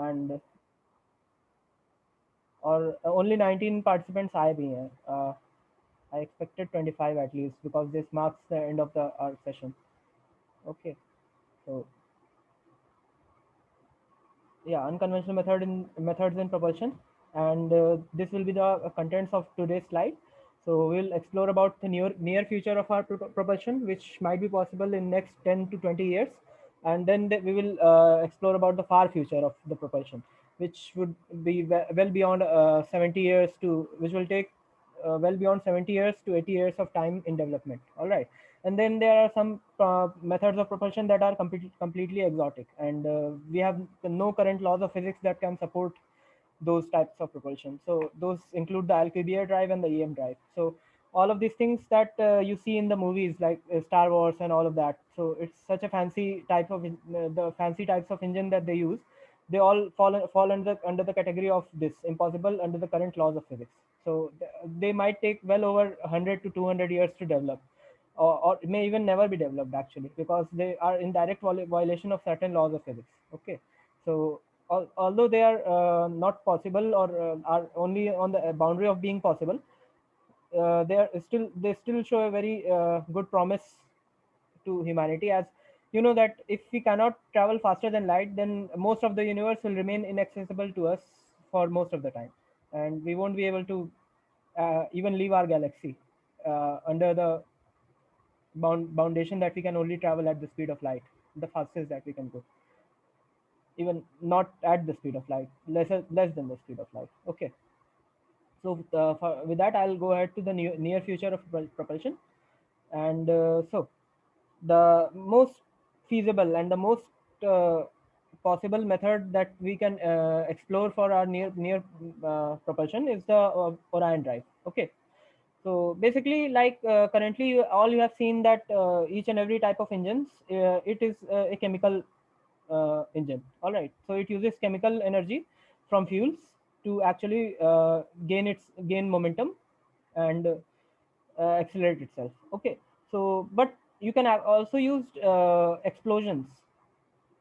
and और only 19 participants आए भी हैं. I expected 25 at least because this marks the end of the our session. Okay, so yeah, unconventional methods in propulsion, and this will be the contents of today's slide. So we'll explore about the near future of our propulsion, which might be possible in next 10 to 20 years, and then we will explore about the far future of the propulsion, which would be well beyond 70 years to which will take well beyond 70 years to 80 years of time in development. All right. And then there are some methods of propulsion that are completely exotic, and we have no current laws of physics that can support those types of propulsion. So those include the Alcubierre drive and the EM drive. So all of these things that you see in the movies like Star Wars and all of that. So it's such a fancy type of the fancy types of engine that they use. They all fall under the category of this impossible under the current laws of physics. So they might take well over 100 to 200 years to develop, or it may even never be developed actually, because they are in direct violation of certain laws of physics. Okay, so although they are not possible or are only on the boundary of being possible, they still show a very good promise to humanity, as you know that if we cannot travel faster than light, then most of the universe will remain inaccessible to us for most of the time, and we won't be able to even leave our galaxy under the foundation that we can only travel at the speed of light, the fastest that we can go, even not at the speed of light, less than the speed of light. Okay, so with that, I'll go ahead to the near future of propulsion, and so the most feasible and the most uh, possible method that we can explore for our propulsion is the Orion drive. Okay, so basically, like currently, all you have seen that each and every type of engines, it is a chemical engine. All right, so it uses chemical energy from fuels to actually gain momentum and accelerate itself. Okay, so but you can have also use explosions.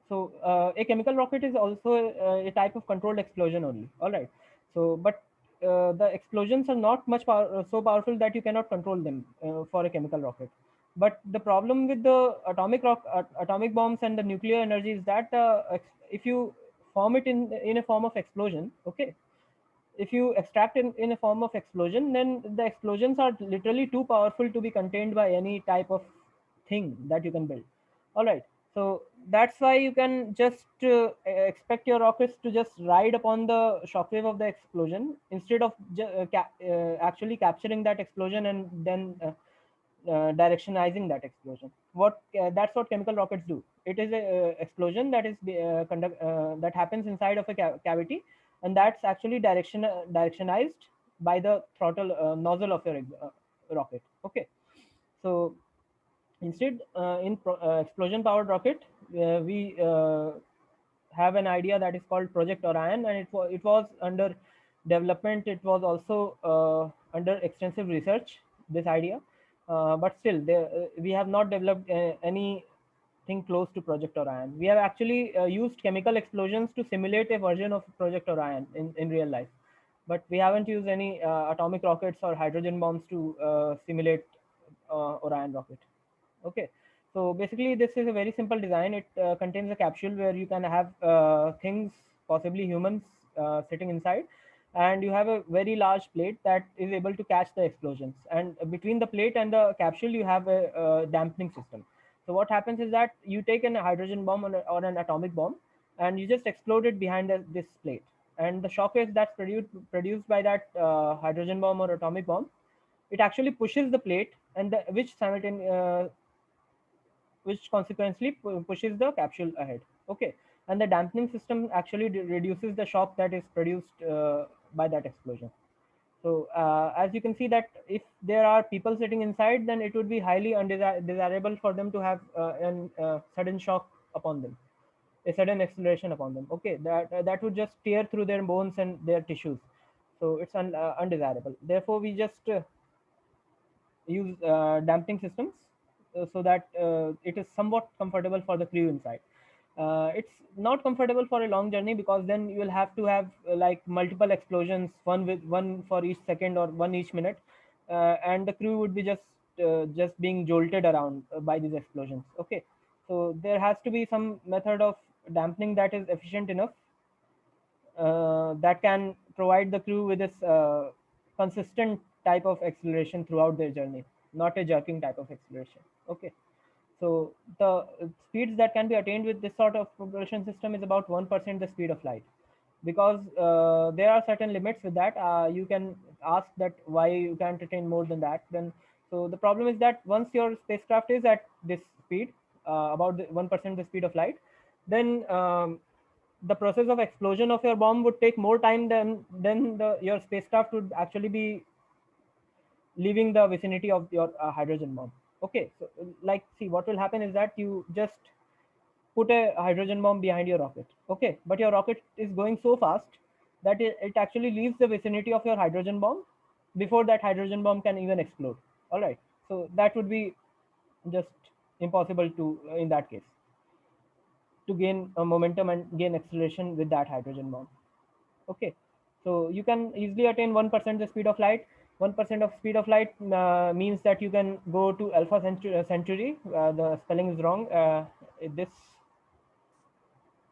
So a chemical rocket is also a type of controlled explosion only. All right. So, but the explosions are not so powerful that you cannot control them for a chemical rocket. But the problem with the atomic bombs and the nuclear energy is that if you form it in a form of explosion, okay, if you extract in a form of explosion, then the explosions are literally too powerful to be contained by any type of thing that you can build. All right, so that's why you can just expect your rockets to just ride upon the shockwave of the explosion instead of actually capturing that explosion and then directionizing that explosion. What That's what chemical rockets do. It is a explosion that is that happens inside of a cavity, and that's actually directionized by the throttle nozzle of your rocket. Okay, so instead, in explosion powered rocket, we have an idea that is called Project Orion, and it was under development. It was also under extensive research. This idea, but still, we have not developed anything close to Project Orion. We have actually used chemical explosions to simulate a version of Project Orion in real life, but we haven't used any atomic rockets or hydrogen bombs to simulate Orion rocket. Okay, so basically this is a very simple design. It contains a capsule where you can have things, possibly humans, sitting inside, and you have a very large plate that is able to catch the explosions, and between the plate and the capsule you have a dampening system. So what happens is that you take a hydrogen bomb or an atomic bomb, and you just explode it behind this plate, and the shock wave that's produced by that hydrogen bomb or atomic bomb, it actually pushes the plate, and which consequently pushes the capsule ahead. Okay, and the dampening system actually reduces the shock that is produced by that explosion. So as you can see that if there are people sitting inside, then it would be highly undesirable for them to have a sudden shock upon them, a sudden acceleration upon them. Okay, that would just tear through their bones and their tissues. So it's undesirable. Therefore, we just use damping systems so that it is somewhat comfortable for the crew inside. It's not comfortable for a long journey because then you will have to have like multiple explosions, one for each second or one each minute, and the crew would be just being jolted around by these explosions. Okay, so there has to be some method of dampening that is efficient enough, that can provide the crew with this consistent type of acceleration throughout their journey, not a jerking type of acceleration. Okay, so the speeds that can be attained with this sort of propulsion system is about 1% the speed of light. Because there are certain limits with that. You can ask that why you can't attain more than that. Then, so the problem is that once your spacecraft is at this speed, about 1% the speed of light, then the process of explosion of your bomb would take more time than your spacecraft would actually be leaving the vicinity of your hydrogen bomb. Okay, so like, see, what will happen is that you just put a hydrogen bomb behind your rocket. Okay, but your rocket is going so fast that it actually leaves the vicinity of your hydrogen bomb before that hydrogen bomb can even explode. All right, so that would be just impossible to, in that case, to gain a momentum and gain acceleration with that hydrogen bomb. Okay, so you can easily attain 1% the speed of light. 1% of speed of light means that you can go to alpha century. The spelling is wrong. This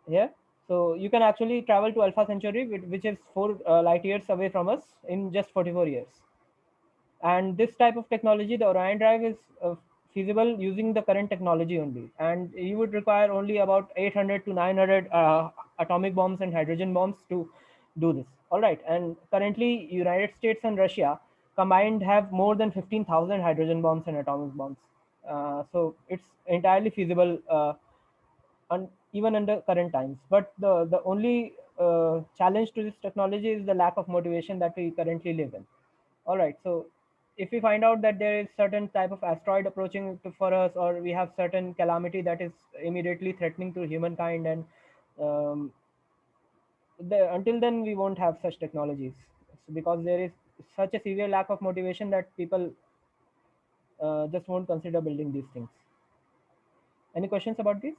here, so you can actually travel to alpha century, which is 4 light years away from us, in just 44 years. And this type of technology, the Orion drive, is feasible using the current technology only, and you would require only about 800 to 900 atomic bombs and hydrogen bombs to do this. All right, and currently United States and Russia combined have more than 15,000 hydrogen bombs and atomic bombs. So it's entirely feasible, even under current times. But the only challenge to this technology is the lack of motivation that we currently live in. All right, so if we find out that there is certain type of asteroid approaching for us, or we have certain calamity that is immediately threatening to humankind, and um, until then we won't have such technologies. So because there is such a severe lack of motivation that people just won't consider building these things. Any questions about this?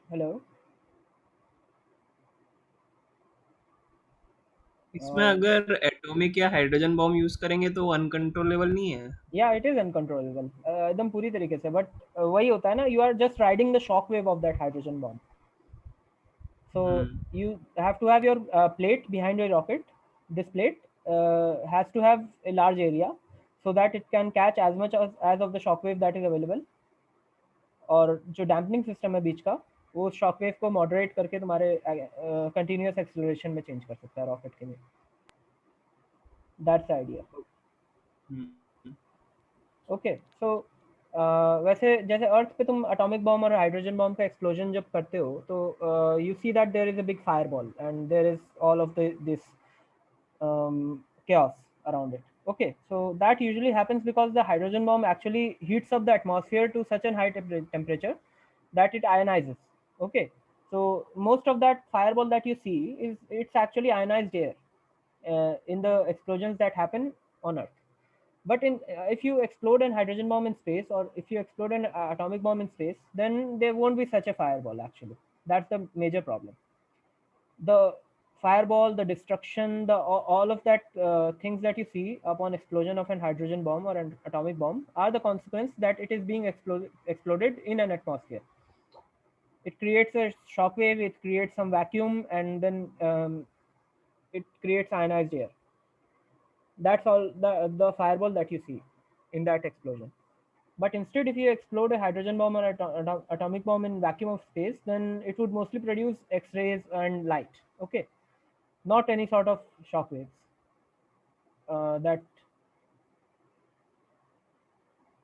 Hello. इसमें uh, अगर atomic या hydrogen bomb use करेंगे तो uncontrollable नहीं है? या it is uncontrollable एकदम पूरी तरीके से. बट वही होता है ना, you are just riding the shock wave of that hydrogen bomb. So hmm. you have to have your plate behind your rocket. This plate has to have a large area so that it can catch as much as of the shockwave that is available. और जो dampening system है बीच का, वो shockwave को moderate करके तुम्हारे continuous acceleration में change कर सकता है रॉकेट के लिए. That's idea. Hmm. Okay, so वैसे जैसे अर्थ पे तुम एटॉमिक बॉम्ब और हाइड्रोजन बॉम्ब का एक्सप्लोजन जब करते हो, तो you see that there is a big fire ball and there is all of this chaos around it. Okay, so that usually happens because the hydrogen bomb actually heats up the atmosphere to such a high temperature that it ionizes. Okay, so most of that fireball that you see is, it's actually ionized air in the explosions that happen on Earth. But if you explode an hydrogen bomb in space, or if you explode an atomic bomb in space, then there won't be such a fireball actually. That's the major problem. The fireball, the destruction, the all of that things that you see upon explosion of an hydrogen bomb or an atomic bomb are the consequence that it is being exploded in an atmosphere. It creates a shock wave, it creates some vacuum, and then it creates ionized air. That's all the fireball that you see in that explosion. But instead, if you explode a hydrogen bomb or atomic bomb in vacuum of space, then it would mostly produce X-rays and light. Okay, not any sort of shock waves. That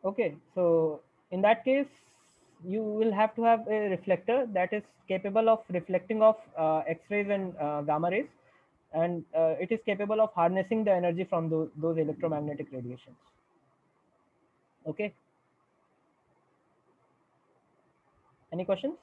Okay. So in that case, you will have to have a reflector that is capable of reflecting off X-rays and gamma rays, and it is capable of harnessing the energy from those electromagnetic radiations. Okay. Any questions?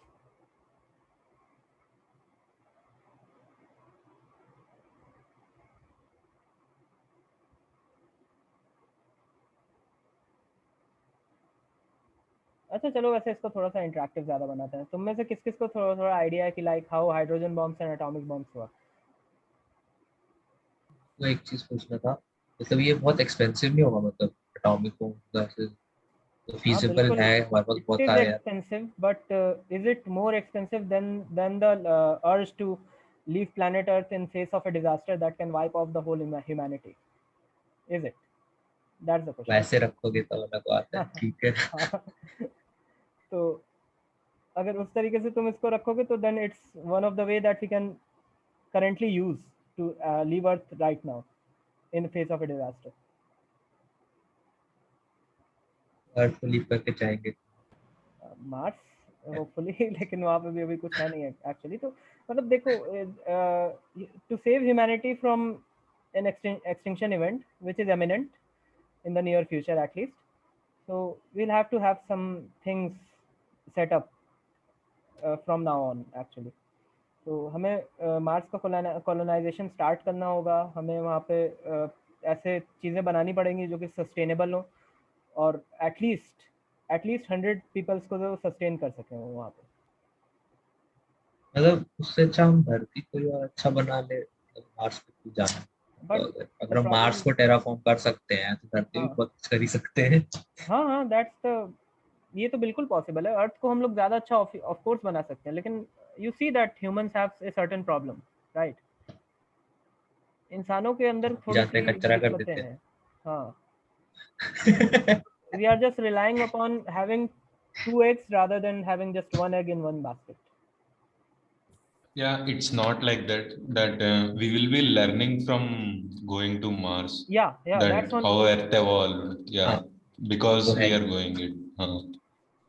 अच्छा चलो, वैसे इसको थोड़ा सा interactive ज़्यादा बनाते हैं। तुम में से किस किस को थोड़ा थोड़ा आइडिया है कि like how hydrogen bombs and atomic bombs work? तो एक चीज पूछना था, मतलब ये बहुत एक्सपेंसिव नहीं होगा, मतलब एटॉमिक बम ऐसे तो हाँ फीजिबल बिल्कुल, है, हमारे पास इट बहुत इज सारे यार। Expensive but is it more expensive than the urge to leave planet Earth in face of a disaster that can wipe off the whole humanity? Is it? That's the question. वैसे रखोगे तो अलग बात है, ठीक है। हाँ, तो अगर उस तरीके से तुम इसको रखोगे तो then it's one of the way that we can currently use to leave Earth right now in the face of a disaster. अर्थ को लीव करके जाएंगे। मार्स होपफुली लेकिन वहाँ पे भी अभी कुछ है नहीं है एक्चुअली। तो मतलब देखो, to save humanity from an extinction event which is imminent in the near future at least, so we'll have to have some things set up from now on actually. तो हमें मार्स का colonisation start करना होगा। हमें वहाँ पे ऐसे चीज़ें बनानी पड़ेंगी जो कि सस्टेनेबल हो, और एटलीस्ट 100 पीपल्स को तो सस्टेन कर सकें वो वहाँ पे। मतलब उससे अच्छा हम धरती को ही और अच्छा बना ले, मतलब मार्स पे क्यों जाना। बट तो द अगर हम मार्स प्रॉब्लम, को टेराफॉर्म कर सकते हैं तो धरती भी हाँ बहुत कुछ कर ही सकते हैं। हाँ हाँ, दैट्स द, ये तो बिल्कुल पॉसिबल है। अर्थ को हम लोग ज़्यादा अच्छा ऑफ कोर्स बना सकते हैं, लेकिन you see that humans have a certain problem, right? इंसानों के अंदर हम भी थोड़ी जाते सी हैं कचरा कर दिक्कतें देते हैं। हाँ, हैं। we are just relying upon having two eggs rather than having just one egg in one basket. Yeah, it's not like that. That we will be learning from going to Mars. Yeah, that's That one. how Earth evolved. हाँ, Yeah, वो तो because है we he. are going it.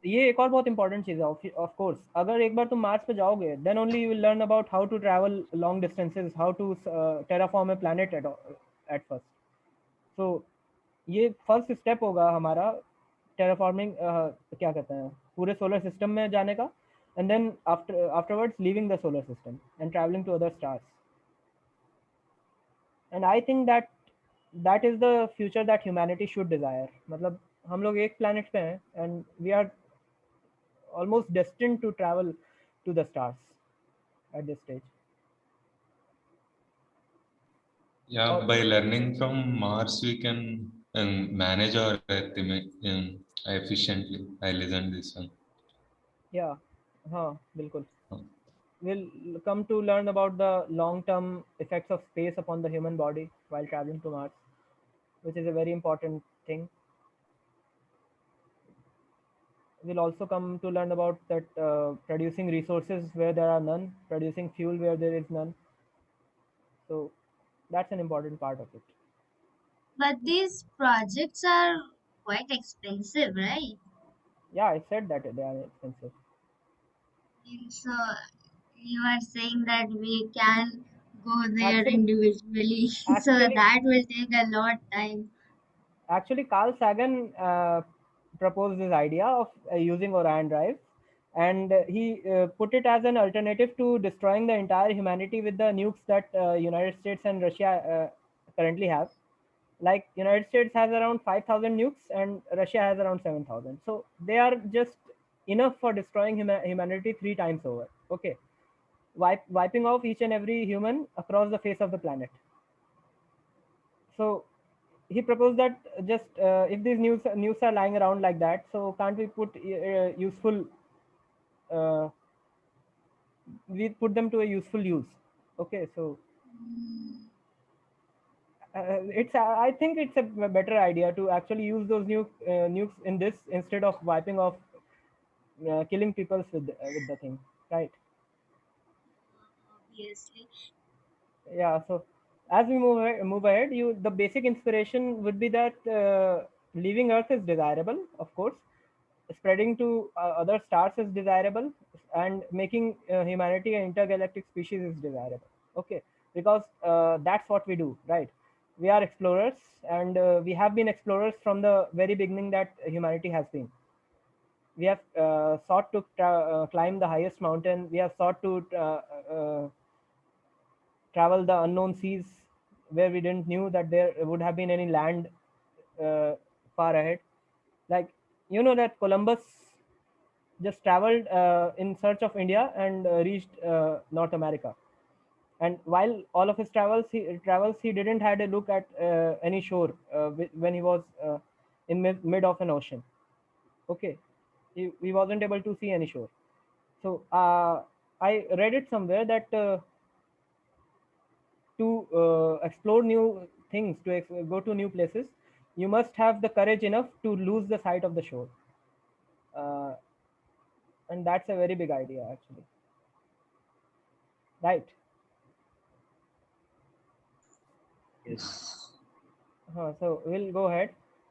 ये एक और बहुत important चीज़ है of course. अगर एक बार तुम मार्स पे जाओगे then only you will learn about how to travel long distances, how to terraform a planet at first. So ये फर्स्ट स्टेप होगा हमारा टेराफॉर्मिंग, क्या कहते हैं, पूरे सोलर सिस्टम में जाने का, and then afterwards leaving the solar system and travelling to other stars. And I think that is the future that humanity should desire. मतलब हम लोग एक प्लैनेट पे हैं and we are almost destined to travel to the stars at this stage. Yeah, Or by learning from Mars, we can manage our Earth efficiently. I listened this one. yeah, हाँ बिल्कुल। Uh, We'll come to learn about the long-term effects of space upon the human body while traveling to Mars, which is a very important thing. We'll also come to learn about that producing resources where there are none, producing fuel where there is none. So that's an important part of it. But these projects are quite expensive, right? Yeah, I said that they are expensive. And so you are saying that we can go there Actually, individually, so actually, that will take a lot time. Actually, Carl Sagan proposed this idea of using Orion drives, and he put it as an alternative to destroying the entire humanity with the nukes that United States and Russia currently have. Like United States has around 5,000 nukes, and Russia has around 7,000. So they are just enough for destroying humanity 3 times over. Okay, wiping off each and every human across the face of the planet. So he proposed that just if these news are lying around like that, so can't we put useful, uh, we put them to a useful use? Okay, so it's I think it's a better idea to actually use those nukes in this instead of wiping off, killing people with the thing, right? Obviously. Yeah, so as we move ahead, the basic inspiration would be that leaving Earth is desirable, of course. Spreading to other stars is desirable, and making humanity an intergalactic species is desirable. Okay, because that's what we do, right? We are explorers, and we have been explorers from the very beginning that humanity has been. We have sought to climb the highest mountain. We have sought to travel the unknown seas where we didn't knew that there would have been any land uh, far ahead. Like, you know that Columbus just traveled in search of India and reached North America. And while all of his travels, he didn't had a look at any shore when he was in mid of an ocean. Okay, he wasn't able to see any shore. So I read it somewhere that to explore new things, to go to new places, you must have the courage enough to lose the sight of the shore. Uh, and that's a very big idea, actually. Right. Yes. So we'll go ahead,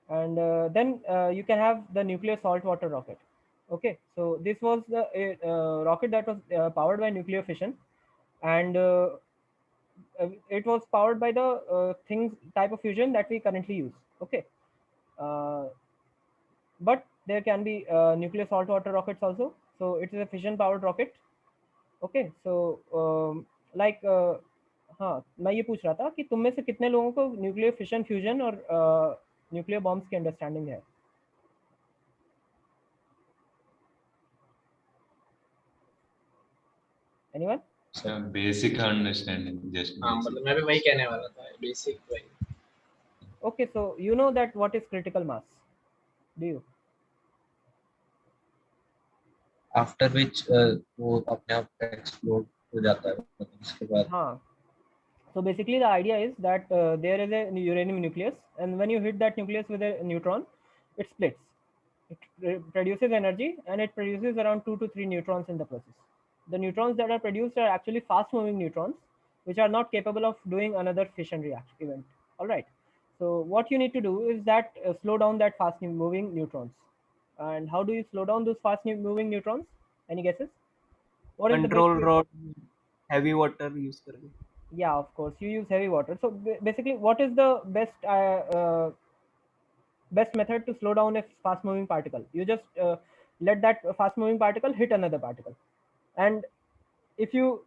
and then you can have the nuclear saltwater rocket. Okay, so this was the rocket that was powered by nuclear fission, and it was powered by the things type of fusion that we currently use. Okay, uh, but there can be nuclear saltwater rockets also. So it is a fission powered rocket. Okay so like हाँ, मैं ये पूछ रहा था कि तुम में से कितने लोगों को न्यूक्लियर फिशन फ्यूजन और न्यूक्लियर बॉम्ब्स की अंडरस्टैंडिंग है? एनीवन? Basic understanding, just हाँ basic. मतलब मैं भी वही कहने वाला था, बेसिक वही. Okay, so you know that what is critical mass? Do you? After which वो अपने आप एक्सप्लोड हो जाता है, मतलब उसके बाद. हाँ, so basically the idea is that there is a uranium nucleus, and when you hit that nucleus with a neutron, it splits. It produces energy, and it produces around 2 to 3 neutrons in the process. The neutrons that are produced are actually fast moving neutrons, which are not capable of doing another fission reaction event. All right, so what you need to do is that slow down that fast moving neutrons. And how do you slow down those fast moving neutrons? Any guesses? What is the control best way? Rod, heavy water use करके. Yeah, of course, you use heavy water. So basically, what is the best method to slow down a fast moving particle? You just let that fast moving particle hit another particle, and if you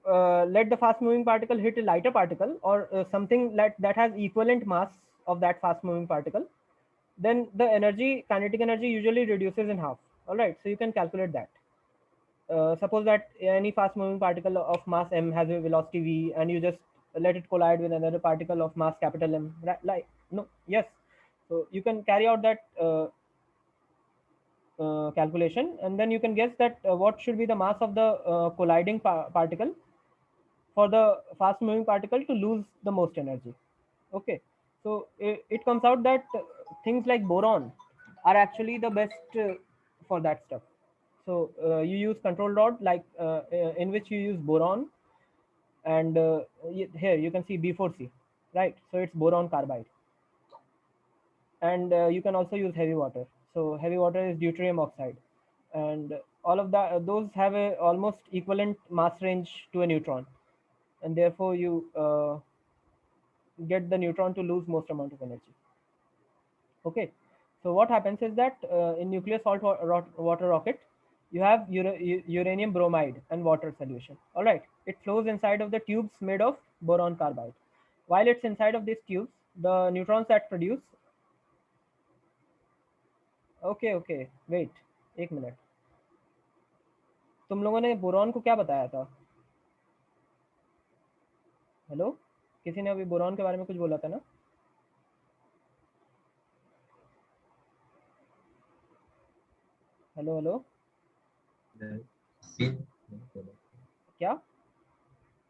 let the fast moving particle hit a lighter particle, or something like that has equivalent mass of that fast moving particle, then the kinetic energy usually reduces in half. All right, so you can calculate that. Suppose that any fast moving particle of mass m has a velocity v, and you just let it collide with another particle of mass capital M, right? Like, no, yes. So you can carry out that calculation, and then you can guess that what should be the mass of the colliding particle for the fast moving particle to lose the most energy. Okay, so it comes out that things like boron are actually the best for that stuff. So you use control rod, like in which you use boron, and here you can see B4C, right? So it's boron carbide, and you can also use heavy water. So heavy water is deuterium oxide, and all of that, those have a almost equivalent mass range to a neutron, and therefore you get the neutron to lose most amount of energy. Okay, so what happens is that in nuclear salt water rocket, you have uranium bromide and water solution. All right, it flows inside of the tubes made of boron carbide. While it's inside of these tubes, the neutrons that produce. Okay, wait, एक minute. तुम लोगों ने boron को क्या बताया था? Hello, किसी ने अभी बोरॉन के बारे में कुछ बोला था ना? हेलो, क्या?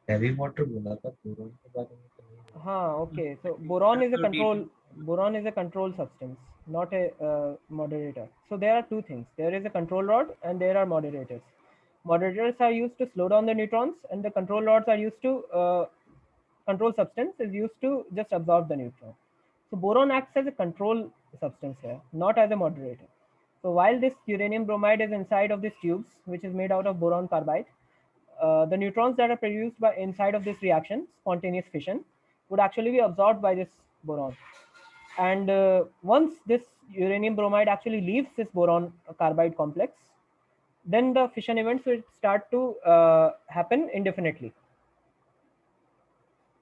हैवी वाटर बोला था, बोरॉन के बारे में तो नहीं. हाँ, okay. So boron is a control substance, not a moderator. So there are two things. There is a control rod and there are moderators. Moderators are used to slow down the neutrons, and the control rods are used to control substance is used to just absorb the neutron. So boron acts as a control substance here, not as a moderator. So while this uranium bromide is inside of these tubes, which is made out of boron carbide, the neutrons that are produced by inside of this reaction, spontaneous fission, would actually be absorbed by this boron. And once this uranium bromide actually leaves this boron carbide complex, then the fission events will start to happen indefinitely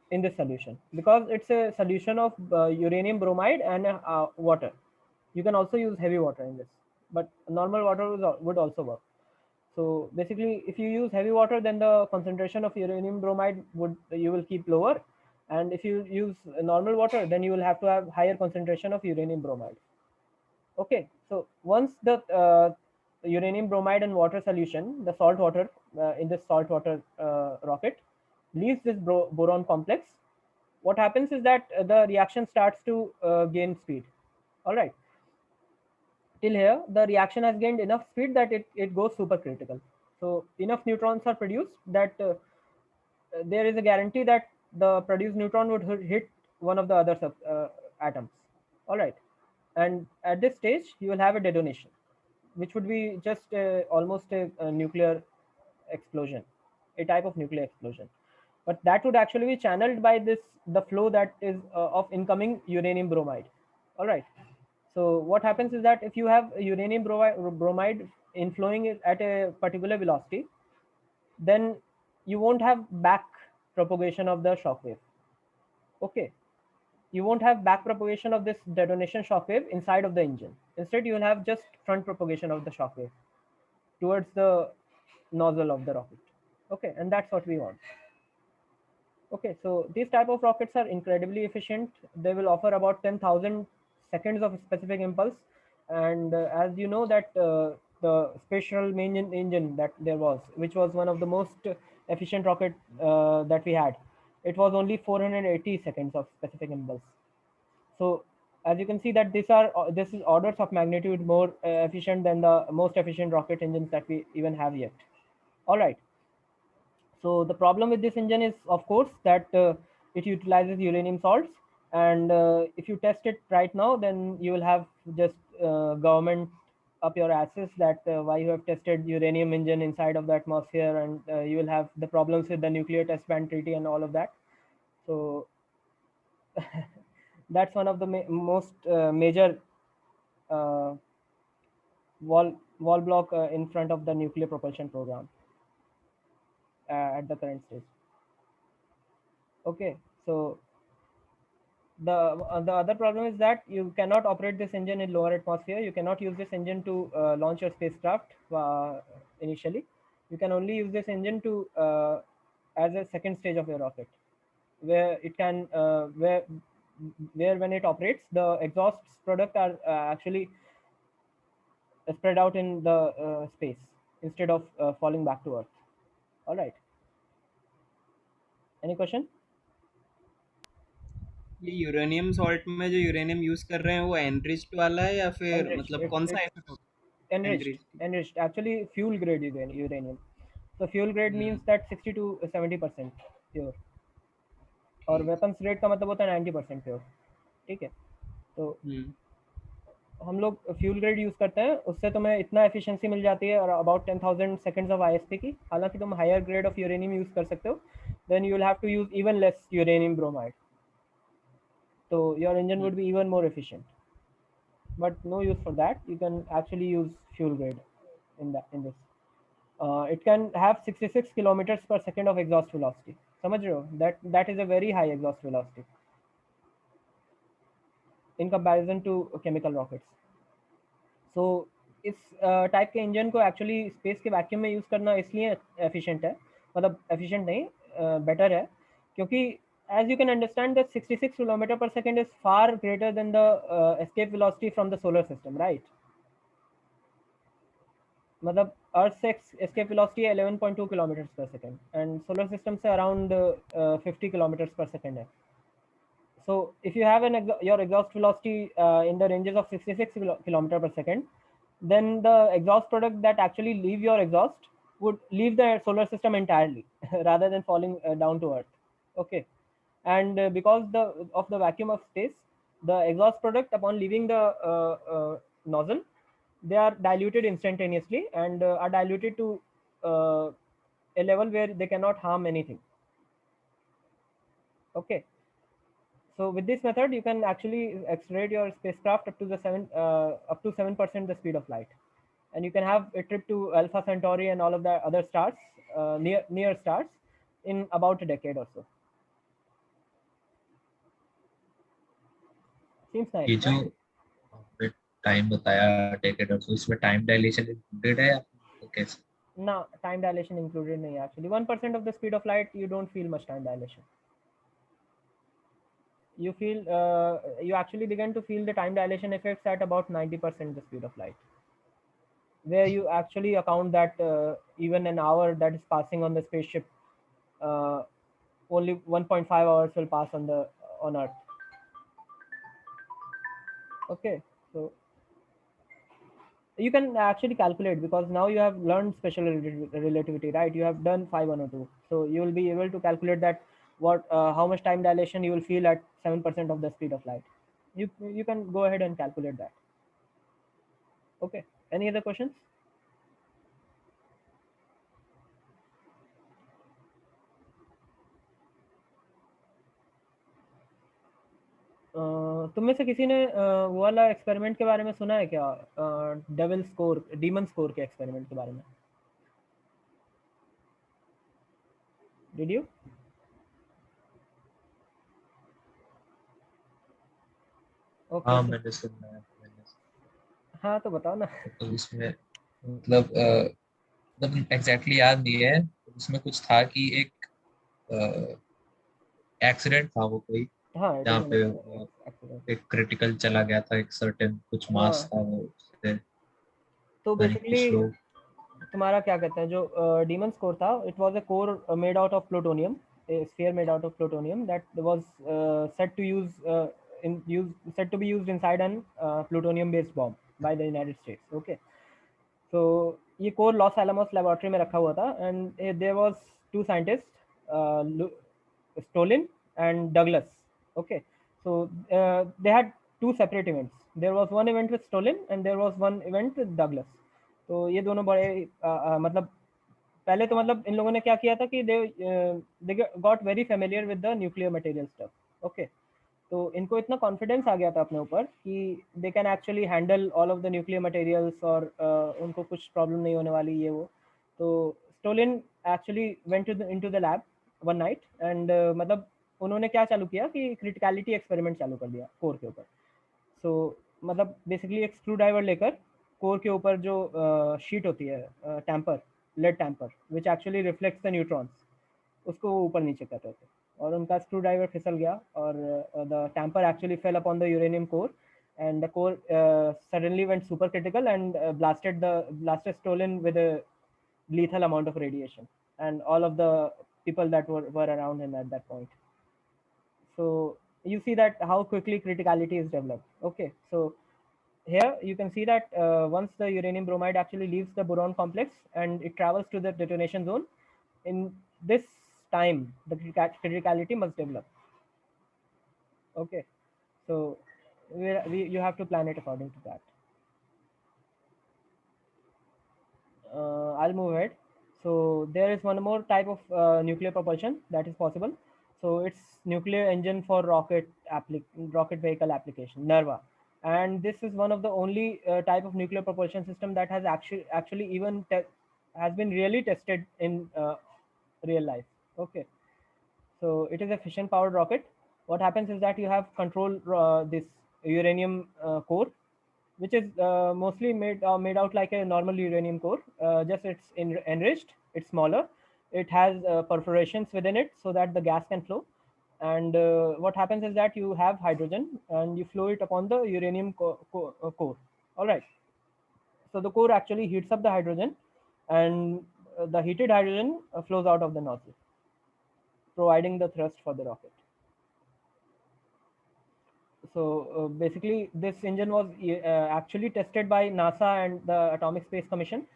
in this solution, because it's a solution of uranium bromide and water. You can also use heavy water in this, but normal water would also work. So basically, if you use heavy water, then the concentration of uranium bromide you will keep lower, and if you use normal water, then you will have to have higher concentration of uranium bromide. Okay, so once the uranium bromide and water solution, the salt water in this salt water rocket leaves this boron complex, what happens is that the reaction starts to gain speed. All right, till here the reaction has gained enough speed that it goes supercritical. So enough neutrons are produced that there is a guarantee that the produced neutron would hit one of the other atoms. All right, and at this stage you will have a detonation, which would be just almost a nuclear explosion, a type of nuclear explosion, but that would actually be channeled by the flow that is of incoming uranium bromide. All right, so what happens is that if you have a uranium bromide inflowing at a particular velocity, then you won't have back propagation of the shock wave. Okay, you won't have back propagation of this detonation shock wave inside of the engine. Instead, you will have just front propagation of the shock wave towards the nozzle of the rocket. Okay, and that's what we want. Okay, so these type of rockets are incredibly efficient. They will offer about 10,000 seconds of specific impulse, and as you know that the spatial main engine that there was, which was one of the most efficient rocket that we had, it was only 480 seconds of specific impulse. So as you can see that this is orders of magnitude more efficient than the most efficient rocket engines that we even have yet. All right. So the problem with this engine is, of course, that it utilizes uranium salts, and if you test it right now, then you will have just government up your asses that why you have tested uranium engine inside of the atmosphere, and you will have the problems with the nuclear test ban treaty and all of that. So that's one of the most major uh, wall block in front of the nuclear propulsion program at the current stage. Okay, so the other problem is that you cannot operate this engine in lower atmosphere. You cannot use this engine to launch your spacecraft initially. You can only use this engine to as a second stage of your rocket, where it can where when it operates, the exhaust product are actually spread out in the space instead of falling back to Earth. All right. Any question? ये uranium salt में जो uranium use कर रहे हैं वो enriched वाला है या फिर Enriched. मतलब कौन सा It's है enriched. Enriched? Enriched. Actually, fuel grade uranium. So fuel grade means that 60 to 70% pure, और वेपन्स ग्रेड का मतलब होता है 90% प्योर. ठीक है, तो हम लोग फ्यूल ग्रेड यूज़ करते हैं, उससे तुम्हें इतना एफिशिएंसी मिल जाती है और अबाउट 10,000 सेकंड्स ऑफ आईएसपी की. हालांकि तुम higher grade of uranium use कर सकते हो, then you will have to use even less uranium bromide, तो your engine would be even more efficient, but no use for that. You can actually use fuel grade in this. It can have 66 kilometers per second of exhaust velocity. समझ रहे हो? That is a very high exhaust velocity in comparison to chemical rockets. So इस type के engine को actually space के vacuum में use करना इसलिए एफिशिएंट है, मतलब एफिशिएंट नहीं, बेटर है, क्योंकि as you can understand that 66 kilometer per second is far greater than the escape velocity from the solar system, right? मतलब अर्थ से escape velocity है 11.2 kilometers per second and solar system से around 50 kilometers per second है. So if you have your exhaust velocity in the ranges of 66 kilometer per second, then the exhaust product that actually leave your exhaust would leave the solar system entirely rather than falling down to earth. Okay, and because of the vacuum of space, the exhaust product upon leaving the nozzle, they are diluted instantaneously and are diluted to a level where they cannot harm anything. Okay, so with this method you can actually accelerate your spacecraft up to the 7% the speed of light, and you can have a trip to Alpha Centauri and all of the other stars, near stars, in about a decade or so. Seems nice. ये जो Right? आपने time बताया decade और so इसमें time dilation included है या तो कैसे? No, time dilation included nahi actually. 1% of the speed of light, you don't feel much time dilation. You feel, you actually begin to feel the time dilation effects at about 90% the speed of light, where you actually account that even an hour that is passing on the spaceship, uh, only 1.5 hours will pass on Earth. Okay, so you can actually calculate, because now you have learned special relativity, right? You have done 5 1 or 2, so you will be able to calculate that what how much time dilation you will feel at 7% of the speed of light. You can go ahead and calculate that. Okay, any other questions? तुम में से किसी ने वो वाला experiment के बारे में सुना है क्या? डेविल स्कोर, डीमन स्कोर के एक्सपेरिमेंट के बारे में? Did you? ओके, हाँ मैंने सुना है, हाँ तो बताओ ना। तो इसमें मतलब मतलब एग्जैक्टली याद नहीं है। उसमें कुछ था कि एक एक्सीडेंट था वो कोई, हाँ, इट जहाँ इज एन पे एक्सीडेंट। एक क्रिटिकल चला गया था, एक सर्टेन कुछ मास हाँ, था वो, उससे तो पता नहीं बेसिकली कुछ लोग। तुम्हारा क्या कहते हैं, जो डीमन स्कोर था, it was a core made out of plutonium, a sphere made out of plutonium that was said to said to be used inside an plutonium based bomb by the United States. Okay, so ये core Los Alamos laboratory में रखा हुआ था, and there was two scientist, Stolin and Douglas. Okay, so they had two separate events. There was one event with Stolin and there was one event with Douglas. तो ये दोनों बड़े मतलब पहले तो मतलब इन लोगों ने क्या किया था कि they got very familiar with the nuclear material stuff. Okay, तो इनको इतना कॉन्फिडेंस आ गया था अपने ऊपर कि they can actually handle all of the nuclear materials, और उनको कुछ प्रॉब्लम नहीं होने वाली ये वो. तो stolen actually went into the lab one night, and मतलब उन्होंने क्या चालू किया कि क्रिटिकलिटी एक्सपेरिमेंट चालू कर दिया कोर के ऊपर. सो मतलब बेसिकली एक स्क्रू ड्राइवर लेकर कोर के ऊपर जो शीट होती है, tamper, lead tamper, which actually reflects the neutrons, उसको वो ऊपर नीचे कर रहे थे, और उनका स्क्रू ड्राइवर फिसल गया, और the tamper actually fell upon the uranium core, and the core suddenly went supercritical and blasted Stolin with a lethal amount of radiation, and all of the people that were around him at that point. So you see that how quickly criticality is developed. Okay, so here you can see that once the uranium bromide actually leaves the boron complex and it travels to the detonation zone, in this time the criticality must develop. Okay, so you have to plan it according to that. I'll move ahead. So there is one more type of nuclear propulsion that is possible. So it's nuclear engine for rocket vehicle application, NERVA, and this is one of the only type of nuclear propulsion system that has actually even has been really tested in real life. Okay, so it is a fission powered rocket. What happens is that you have control this uranium core, which is mostly made out like a normal uranium core. Just it's enriched, it's smaller. It has perforations within it so that the gas can flow. And what happens is that you have hydrogen and you flow it upon the uranium core. All right. So the core actually heats up the hydrogen, and the heated hydrogen flows out of the nozzle, providing the thrust for the rocket. So basically this engine was actually tested by NASA and the Atomic Space Commission,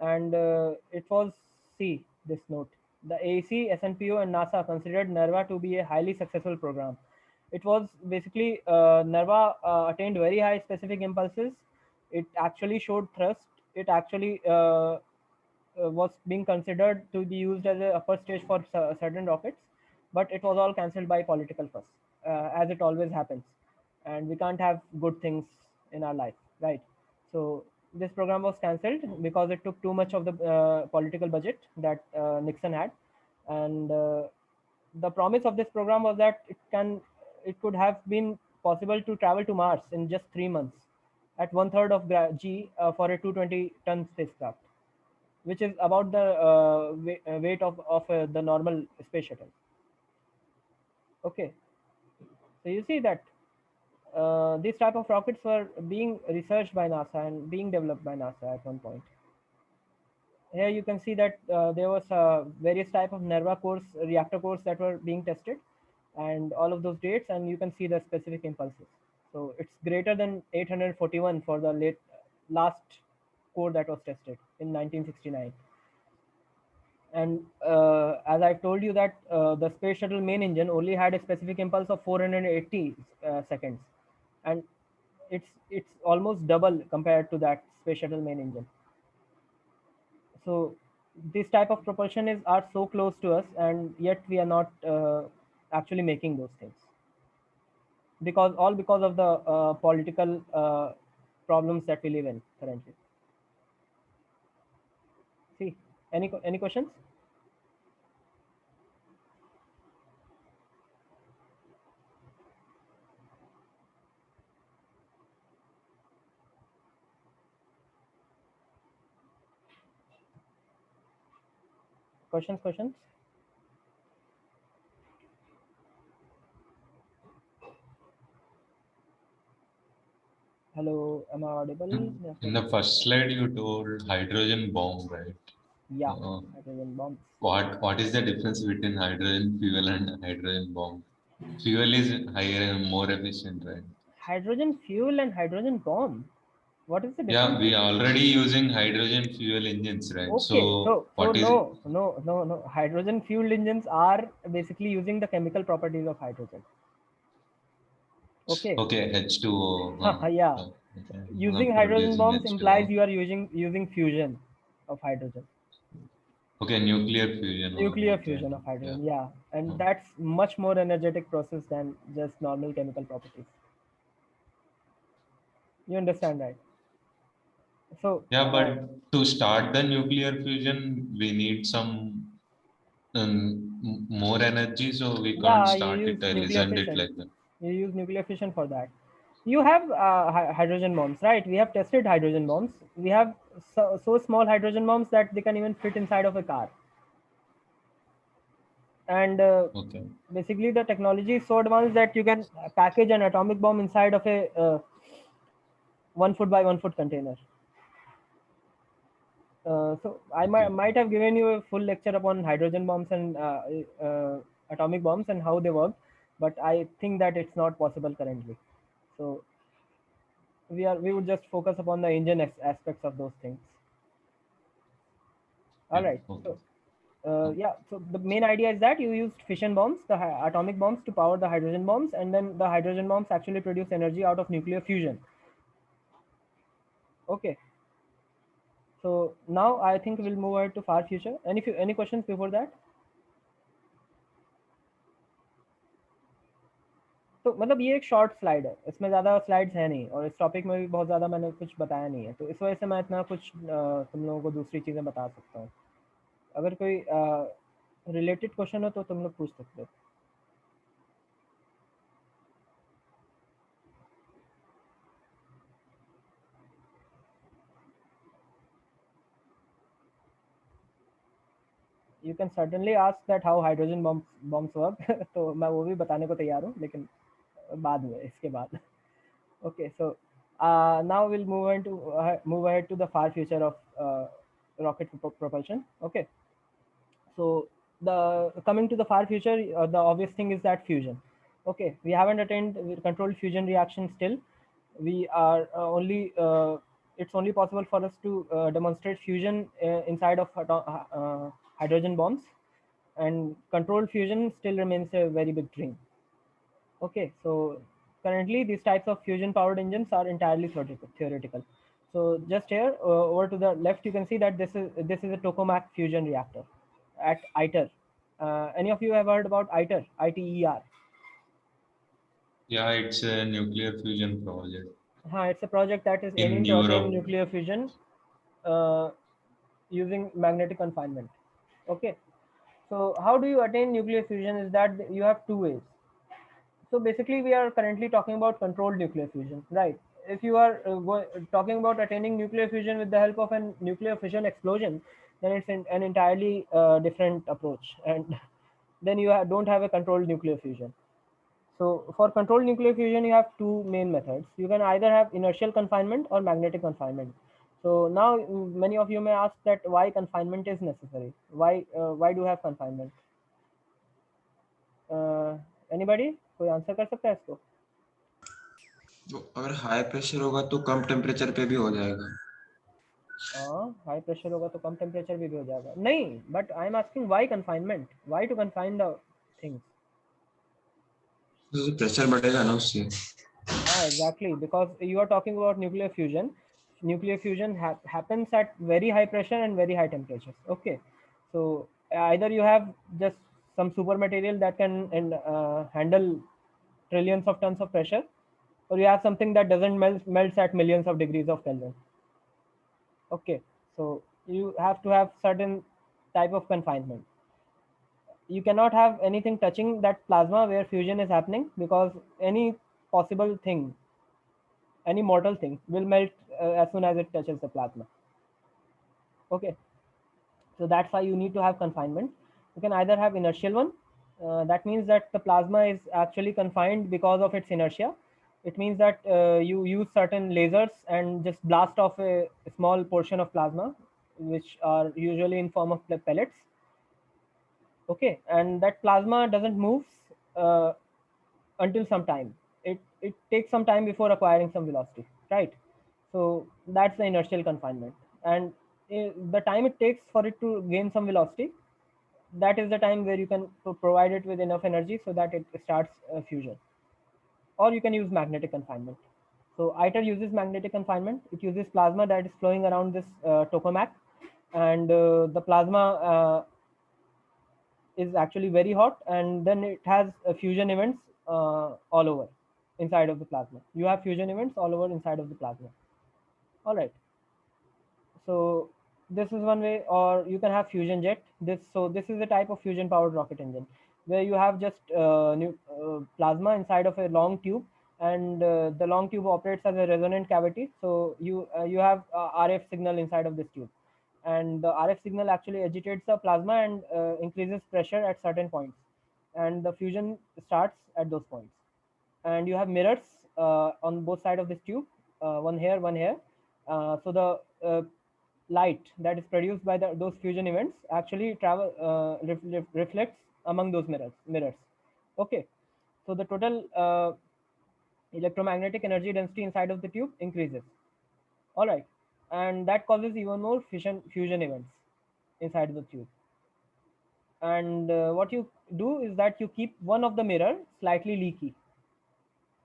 and it was, see this note, the AEC, SNPO and NASA considered NERVA to be a highly successful program. It was basically NERVA attained very high specific impulses. It actually showed thrust. It actually was being considered to be used as a upper stage for certain rockets, but it was all cancelled by political fuss, as it always happens, and we can't have good things in our life, right? So this program was cancelled because it took too much of the political budget that Nixon had, and the promise of this program was that it could have been possible to travel to Mars in just 3 months at 1/3 of g for a 220-ton spacecraft. which is about the weight of the normal space shuttle. Okay, so you see that these type of rockets were being researched by NASA and being developed by NASA at one point. Here you can see that there was various type of Nerva cores, reactor cores that were being tested, and all of those dates, and you can see the specific impulses. So it's greater than 841 for the last core that was tested in 1969. And as I told you that the space shuttle main engine only had a specific impulse of 480 seconds, and it's almost double compared to that space shuttle main engine. So this type of propulsion is are so close to us, and yet we are not actually making those things, because of the political problems that we live in currently. See, any questions? Questions? Hello, am I audible? Yes, In the first slide, you told hydrogen bomb, right? yeah, Uh, hydrogen bombs. what is the difference between hydrogen fuel and hydrogen bomb? Fuel is higher and more efficient, right? Hydrogen fuel and hydrogen bomb. What is the Yeah, difference? we are already using hydrogen fuel engines, right? Okay, So so what is it? no. Hydrogen fueled engines are basically using the chemical properties of hydrogen. Okay. Okay, H2O. Yeah. Okay. Using hydrogen Producing bombs implies H2O. you are using fusion of hydrogen. Okay, nuclear fusion. Nuclear Okay. fusion of Yeah. hydrogen, yeah. And Oh. that's much more energetic process than just normal chemical properties. You understand, right? So Yeah, but to start the nuclear fusion, we need some more energy, so we can't yeah, you start use it early, nuclear isn't it fission. like that? You use nuclear fission for that. You have hydrogen bombs, right? We have tested hydrogen bombs. We have so small hydrogen bombs that they can even fit inside of a car. And Okay. basically the technology is so advanced that you can package an atomic bomb inside of a 1 foot by 1 foot container. So I Okay. might have given you a full lecture upon hydrogen bombs and atomic bombs and how they work, but I think that it's not possible currently. So we would just focus upon the engine aspects of those things. All Yeah. right. Okay. So yeah. So the main idea is that you used fission bombs, the atomic bombs, to power the hydrogen bombs, and then the hydrogen bombs actually produce energy out of nuclear fusion. Okay. So now I think we'll move ahead to far future. Any questions before that? तो मतलब ये एक short slide है, इसमें ज़्यादा slides हैं नहीं, और इस टॉपिक में भी बहुत ज़्यादा मैंने कुछ बताया नहीं है, तो इस वजह से मैं इतना कुछ तुम लोगों को दूसरी चीज़ें बता सकता हूँ. अगर कोई रिलेटेड क्वेश्चन हो तो तुम लोग पूछ सकते हो. You can certainly ask that how hydrogen bombs work. तो मैं वो भी बताने को तैयार हूँ, लेकिन बाद में, इसके बाद. Okay, so now we'll move ahead to the far future of rocket propulsion. Okay, so the coming to the far future, the obvious thing is that fusion. Okay, we haven't attained controlled fusion reaction still. We are it's only possible for us to demonstrate fusion inside of hydrogen bombs, and controlled fusion still remains a very big dream. Okay, so currently these types of fusion powered engines are entirely theoretical. So just here over to the left, you can see that this is a tokamak fusion reactor at ITER. Any of you have heard about ITER? ITER. Yeah, it's a nuclear fusion project It's a project that is in aiming to attain Europe. nuclear fusion uh, using magnetic confinement. Okay, so how do you attain nuclear fusion? Is that you have two ways. So basically, we are currently talking about controlled nuclear fusion, right? If you are talking about attaining nuclear fusion with the help of a nuclear fission explosion, then it's an entirely different approach, and then you don't have a controlled nuclear fusion. So for controlled nuclear fusion, you have two main methods. You can either have inertial confinement or magnetic confinement. So now many of you may ask that why confinement is necessary. Why do have confinement? Anybody? कोई answer कर सकता है इसको? तो अगर high pressure होगा तो कम temperature पे भी हो जाएगा. हाई प्रेशर होगा तो कम टेम्परेचर भी हो जाएगा. नहीं, but I am asking why confinement, why to confine the things. तो प्रेशर बढ़ेगा ना उससे. Exactly, because you are talking about nuclear fusion. Nuclear fusion happens at very high pressure and very high temperatures. Okay, so either you have just some super material that can handle trillions of tons of pressure, or you have something that doesn't melts at millions of degrees of Kelvin. Okay, so you have to have certain type of confinement. You cannot have anything touching that plasma where fusion is happening, because any possible thing, any mortal thing will melt as soon as it touches the plasma. Okay, so that's why you need to have confinement. You can either have inertial one, that means that the plasma is actually confined because of its inertia. It means that you use certain lasers and just blast off a small portion of plasma, which are usually in form of pellets. Okay, and that plasma doesn't move uh, until some time. It takes some time before acquiring some velocity, right? So that's the inertial confinement, and the time it takes for it to gain some velocity, that is the time where you can provide it with enough energy so that it starts fusion. Or you can use magnetic confinement. So ITER uses magnetic confinement. It uses plasma that is flowing around this tokamak, and the plasma is actually very hot, and then it has fusion events all over inside of the plasma. You have fusion events all over inside of the plasma. All right, so this is one way. Or you can have fusion jet. This is a type of fusion powered rocket engine where you have just plasma inside of a long tube, and the long tube operates as a resonant cavity. So you have RF signal inside of this tube, and the RF signal actually agitates the plasma and increases pressure at certain points, and the fusion starts at those points. And you have mirrors on both sides of this tube, one here, one here. So the light that is produced by those fusion events actually reflects among those mirrors. Okay, so the total electromagnetic energy density inside of the tube increases. All right, and that causes even more fusion events inside the tube. And what you do is that you keep one of the mirror slightly leaky,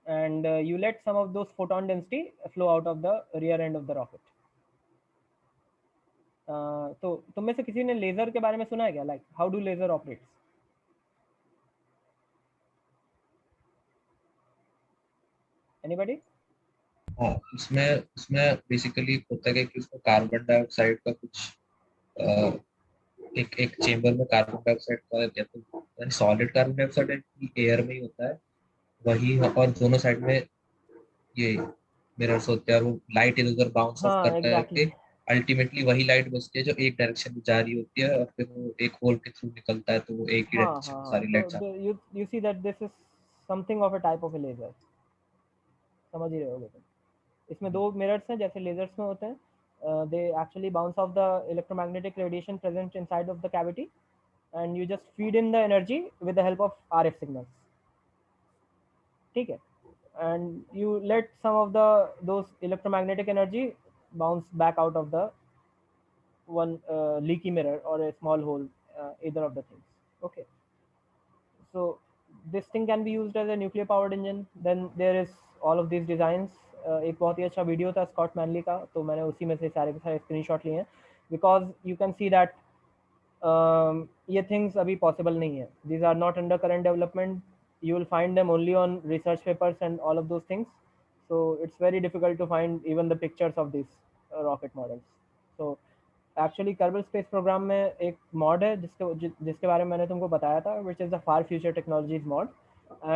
and you let some of those photon density flow out of the rear end of the rocket. तो तुम में से किसी ने laser के बारे में सुना है क्या? Like how do laser operates? Anybody? हाँ, उसमें उसमें बेसिकली होता है कि उसमें कार्बन डाइऑक्साइड का कुछ एक चेंबर में कार्बन डाइऑक्साइड का या तो सॉलिड कार्बन डाइऑक्साइड एयर में ही होता है वही, और दोनों साइड में ये मिरर्स होते हैं, और वो लाइट इधर उधर बाउंस ऑफ करता है कि अल्टीमेटली वही लाइट बचती है जो एक डायरेक्शन में जा रही होती है, और फिर वो एक होल के थ्रू निकलता है, तो वो एक ही डायरेक्शन में सारी लाइट जाती है. You see that this is something of a type of a laser. समझ ही रहे होगे तुम. इसमें दो मिरर्स हैं जैसे लेजर्स में होते हैं. They actually bounce off the electromagnetic radiation present inside of the cavity, and you just feed in the energy with the help of RF signals. ठीक है, and you let some of those electromagnetic energy bounce back out of the one leaky mirror or a small hole, either of the things. Okay, so this thing can be used as a nuclear powered engine. Then there is all of these designs. एक बहुत ही अच्छा video था Scott mainly का, तो मैंने उसी में से सारे के सारे स्क्रीनशॉट लिए हैं, because you can see that ये थिंग्स अभी पॉसिबल नहीं है. These are not under current development. You will find them only on research papers and all of those things. So it's very difficult to find even the pictures of these rocket models. So actually Kerbal Space Program में एक mod है जिसके बारे में मैंने तुमको बताया था, which is the Far Future Technologies mod,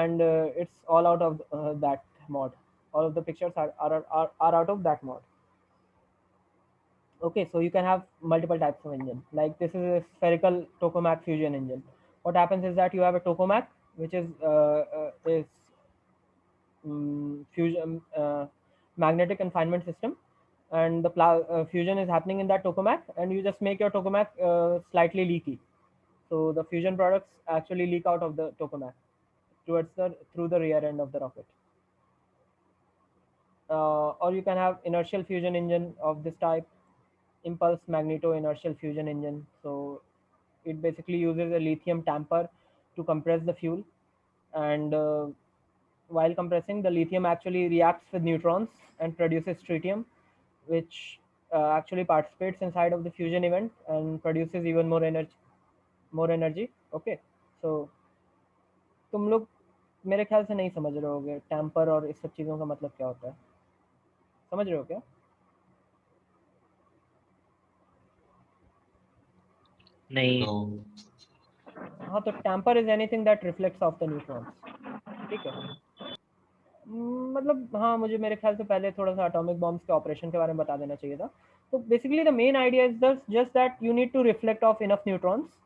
and it's all out of that mod. All of the pictures are out of that mod. Okay, so you can have multiple types of engine. Like this is a spherical tokamak fusion engine. What happens is that you have a tokamak, which is fusion magnetic confinement system, and the fusion is happening in that tokamak, and you just make your tokamak slightly leaky. So the fusion products actually leak out of the tokamak towards the through the rear end of the rocket. Or you can have inertial fusion engine of this type, impulse magneto inertial fusion engine. So it basically uses a lithium tamper to compress the fuel, and while compressing, the lithium actually reacts with neutrons and produces tritium, which actually participates inside of the fusion event and produces even more energy. Okay, so तुम लोग मेरे ख्याल से नहीं समझ रहे होगे tamper और इस सब चीज़ों का मतलब क्या होता है, समझ रहे हो क्या? नहीं तो हाँ, तो tamper is anything that reflects off the neutrons, ठीक है। मतलब हाँ, मुझे मेरे ख्याल से पहले थोड़ा सा एटॉमिक बॉम्ब्स के ऑपरेशन के बारे में बता देना चाहिए था। तो basically the main idea is just that you need to reflect off enough neutrons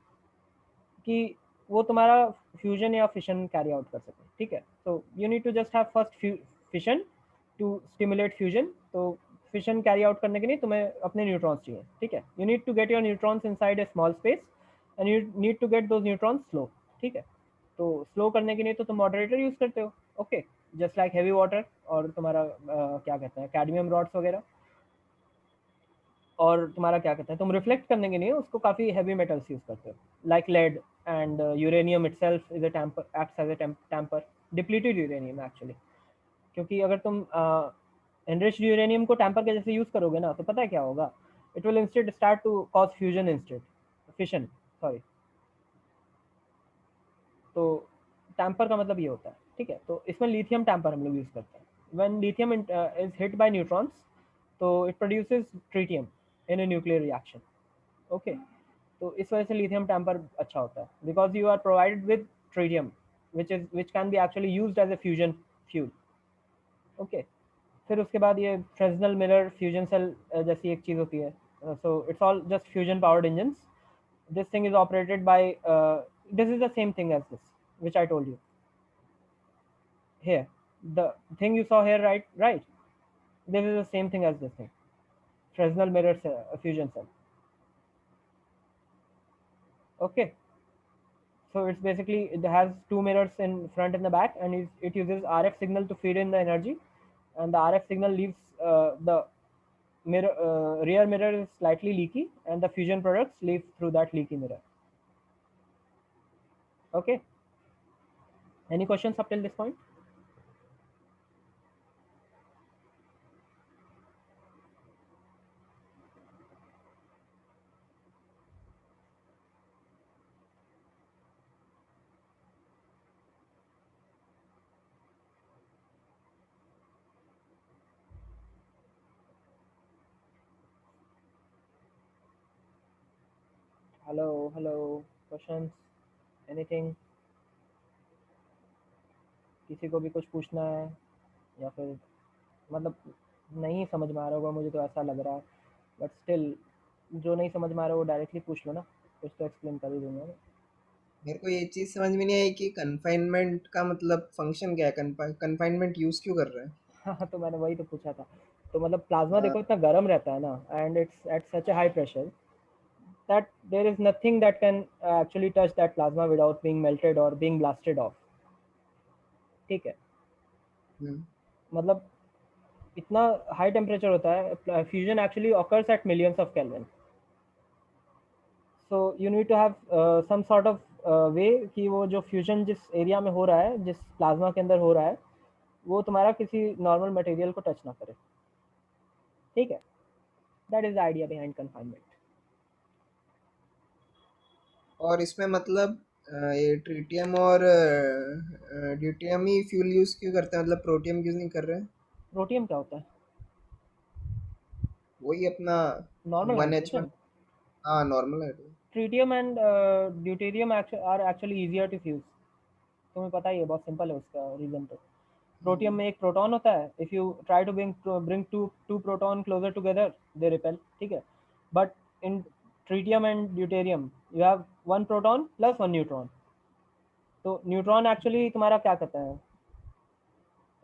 कि वो तुम्हारा फ्यूजन या फिशन कैरी आउट कर सके, ठीक है। तो you need to just have first fission to stimulate fusion. तो फिशन कैरी आउट करने के लिए तुम्हें अपने न्यूट्रॉन्स चाहिए, ठीक है। You need to get your neutrons inside a small space and you need to get those neutrons slow, ठीक है। तो स्लो करने के लिए तो तुम मॉडरेटर यूज करते हो, okay, just like heavy water और तुम्हारा क्या कहते हैं कैडमियम रॉड्स वगैरह। और तुम्हारा क्या कहते हैं, तुम रिफ्लेक्ट करने के लिए उसको काफ़ी हैवी मेटल्स यूज करते हो, like lead and uranium itself is a tamper, acts as a tamper, depleted uranium actually. क्योंकि अगर तुम एनरिच्ड यूरेनियम को टेम्पर के जैसे यूज करोगे ना, तो पता है क्या होगा, it will instead start to cause fusion instead fission, sorry. तो टैम्पर का मतलब ये होता है, ठीक है। तो इसमें लिथियम टैम्पर हम लोग यूज करते हैं। When lithium is hit by neutrons, तो it produces tritium in a nuclear reaction, okay. तो इस वजह से लिथियम टैम्पर अच्छा होता है, because you are provided with tritium which can be actually used as a fusion fuel, okay. फिर उसके बाद ये फ्रेस्नेल मिरर फ्यूजन सेल जैसी एक चीज़ होती है। So it's all just fusion powered engines. This thing is operated by, this is the same thing as this which I told you here. The thing you saw here, right? This is the same thing as this thing. Fresnel mirror fusion cell. Okay. So it's basically, it has two mirrors in front and the back, and it uses RF signal to feed in the energy, and the RF signal leaves the mirror, rear mirror is slightly leaky, and the fusion products leave through that leaky mirror. Okay. Any questions up till this point? Hello, questions, anything? किसी को भी कुछ पूछना है, या फिर मतलब नहीं समझ में आ रहा होगा, मुझे तो ऐसा लग रहा है, बट स्टिल जो नहीं समझ में आ रहा वो डायरेक्टली पूछ लो ना, कुछ तो एक्सप्लेन कर ही दूंगा मैं। मेरे को ये चीज समझ में नहीं आई कि कन्फाइनमेंट का मतलब फंक्शन क्या है, कन्फाइनमेंट यूज क्यों कर रहे हैं? हाँ, तो मैंने वही तो पूछा था। तो मतलब प्लाज्मा हाँ, देखो इतना गर्म रहता है ना, and it's at such a high pressure that there is nothing that can actually touch that plasma without being melted और बीइंग ब्लास्टेड ऑफ, ठीक है। हम्म, मतलब इतना हाई टेम्परेचर होता है, fusion actually occurs at millions of kelvin. So you need to have some sort of way कि वो जो फ्यूजन जिस एरिया में हो रहा है, जिस प्लाज्मा के अंदर हो रहा है, वो तुम्हारा किसी नॉर्मल मटेरियल को टच ना करे, ठीक है। That is the idea behind confinement. और इसमें मतलब ये ट्रिटियम और ड्यूटियम ही फ्यूल यूज क्यों करते हैं, मतलब प्रोटियम यूज नहीं कर रहे हैं? प्रोटियम क्या होता है? वही अपना नॉर्मल 1H1। हाइड्रोजन। हाँ, नॉर्मल है। Tritium and deuterium are actually easier to fuse. तुम्हें पता ही है, बहुत सिंपल है उसका रीजन। तो प्रोटियम में एक प्रोटॉन होता है, if you try to bring two proton closer together they repel, ठीक है। But in tritium and deuterium, you have one proton plus one neutron. तो न्यूट्रॉन एक्चुअली तुम्हारा क्या करता है,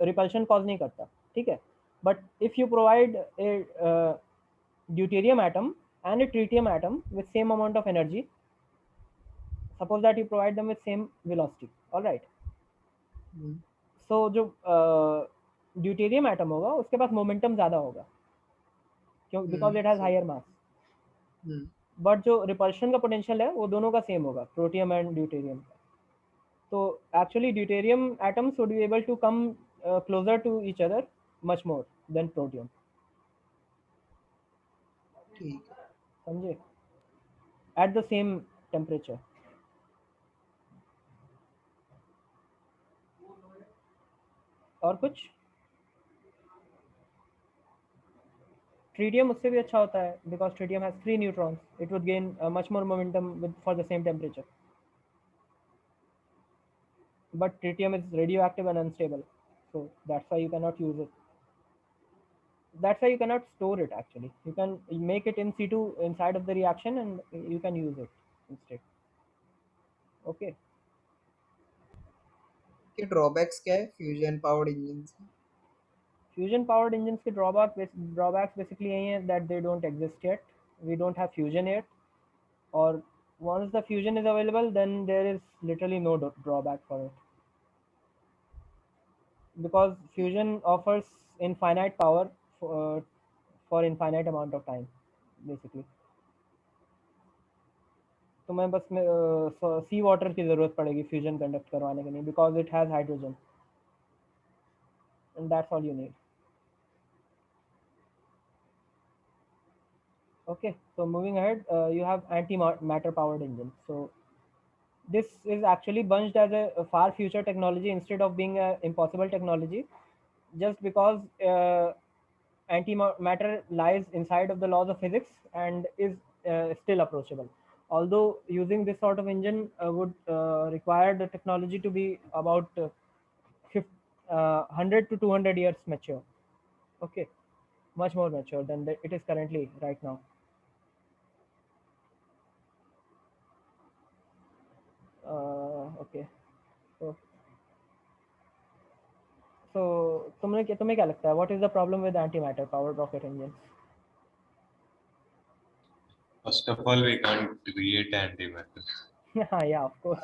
रिपल्शन कॉज नहीं करता, ठीक है. But if you provide a deuterium atom and a tritium atom with same amount of energy, suppose that you provide them with same velocity, all right. So जो deuterium atom होगा उसके पास momentum ज़्यादा होगा क्यों, because it has higher mass. But जो repulsion का potential है वो दोनों का सेम होगा, प्रोटियम एंड ड्यूटेरियम का. तो actually deuterium atoms would be able to come closer to each other much more than protium. ठीक है. समझे, एट द सेम टेम्परेचर. और कुछ? ट्रीटियम उससे भी अच्छा होता है because tritium has 3 neutrons. It would gain much more momentum with for the same temperature. But tritium is radioactive and unstable, so that's why you cannot use it. That's why you cannot store it actually. You can make it in situ inside of the reaction and you can use it instead. Okay. के drawbacks क्या है fusion powered engine से? Fusion powered engines के drawbacks basically यही है that they don't exist yet. We don't have fusion yet. Or once the fusion is available, then there is literally no drawback for it. Because fusion offers infinite power for infinite amount of time basically. तुम्हें बस सी water की ज़रूरत पड़ेगी fusion conduct करवाने के लिए, because it has hydrogen and that's all you need. Okay, so moving ahead, you have antimatter powered engine. So this is actually bunched as a far future technology instead of being an impossible technology, just because antimatter lies inside of the laws of physics and is still approachable. Although using this sort of engine would require the technology to be about 100 to 200 years mature. Okay, much more mature than it is currently right now. Okay, so तुम्हें क्या लगता है, what is the problem with antimatter powered rocket engines? First of all, we can't create antimatter. Yeah, of course.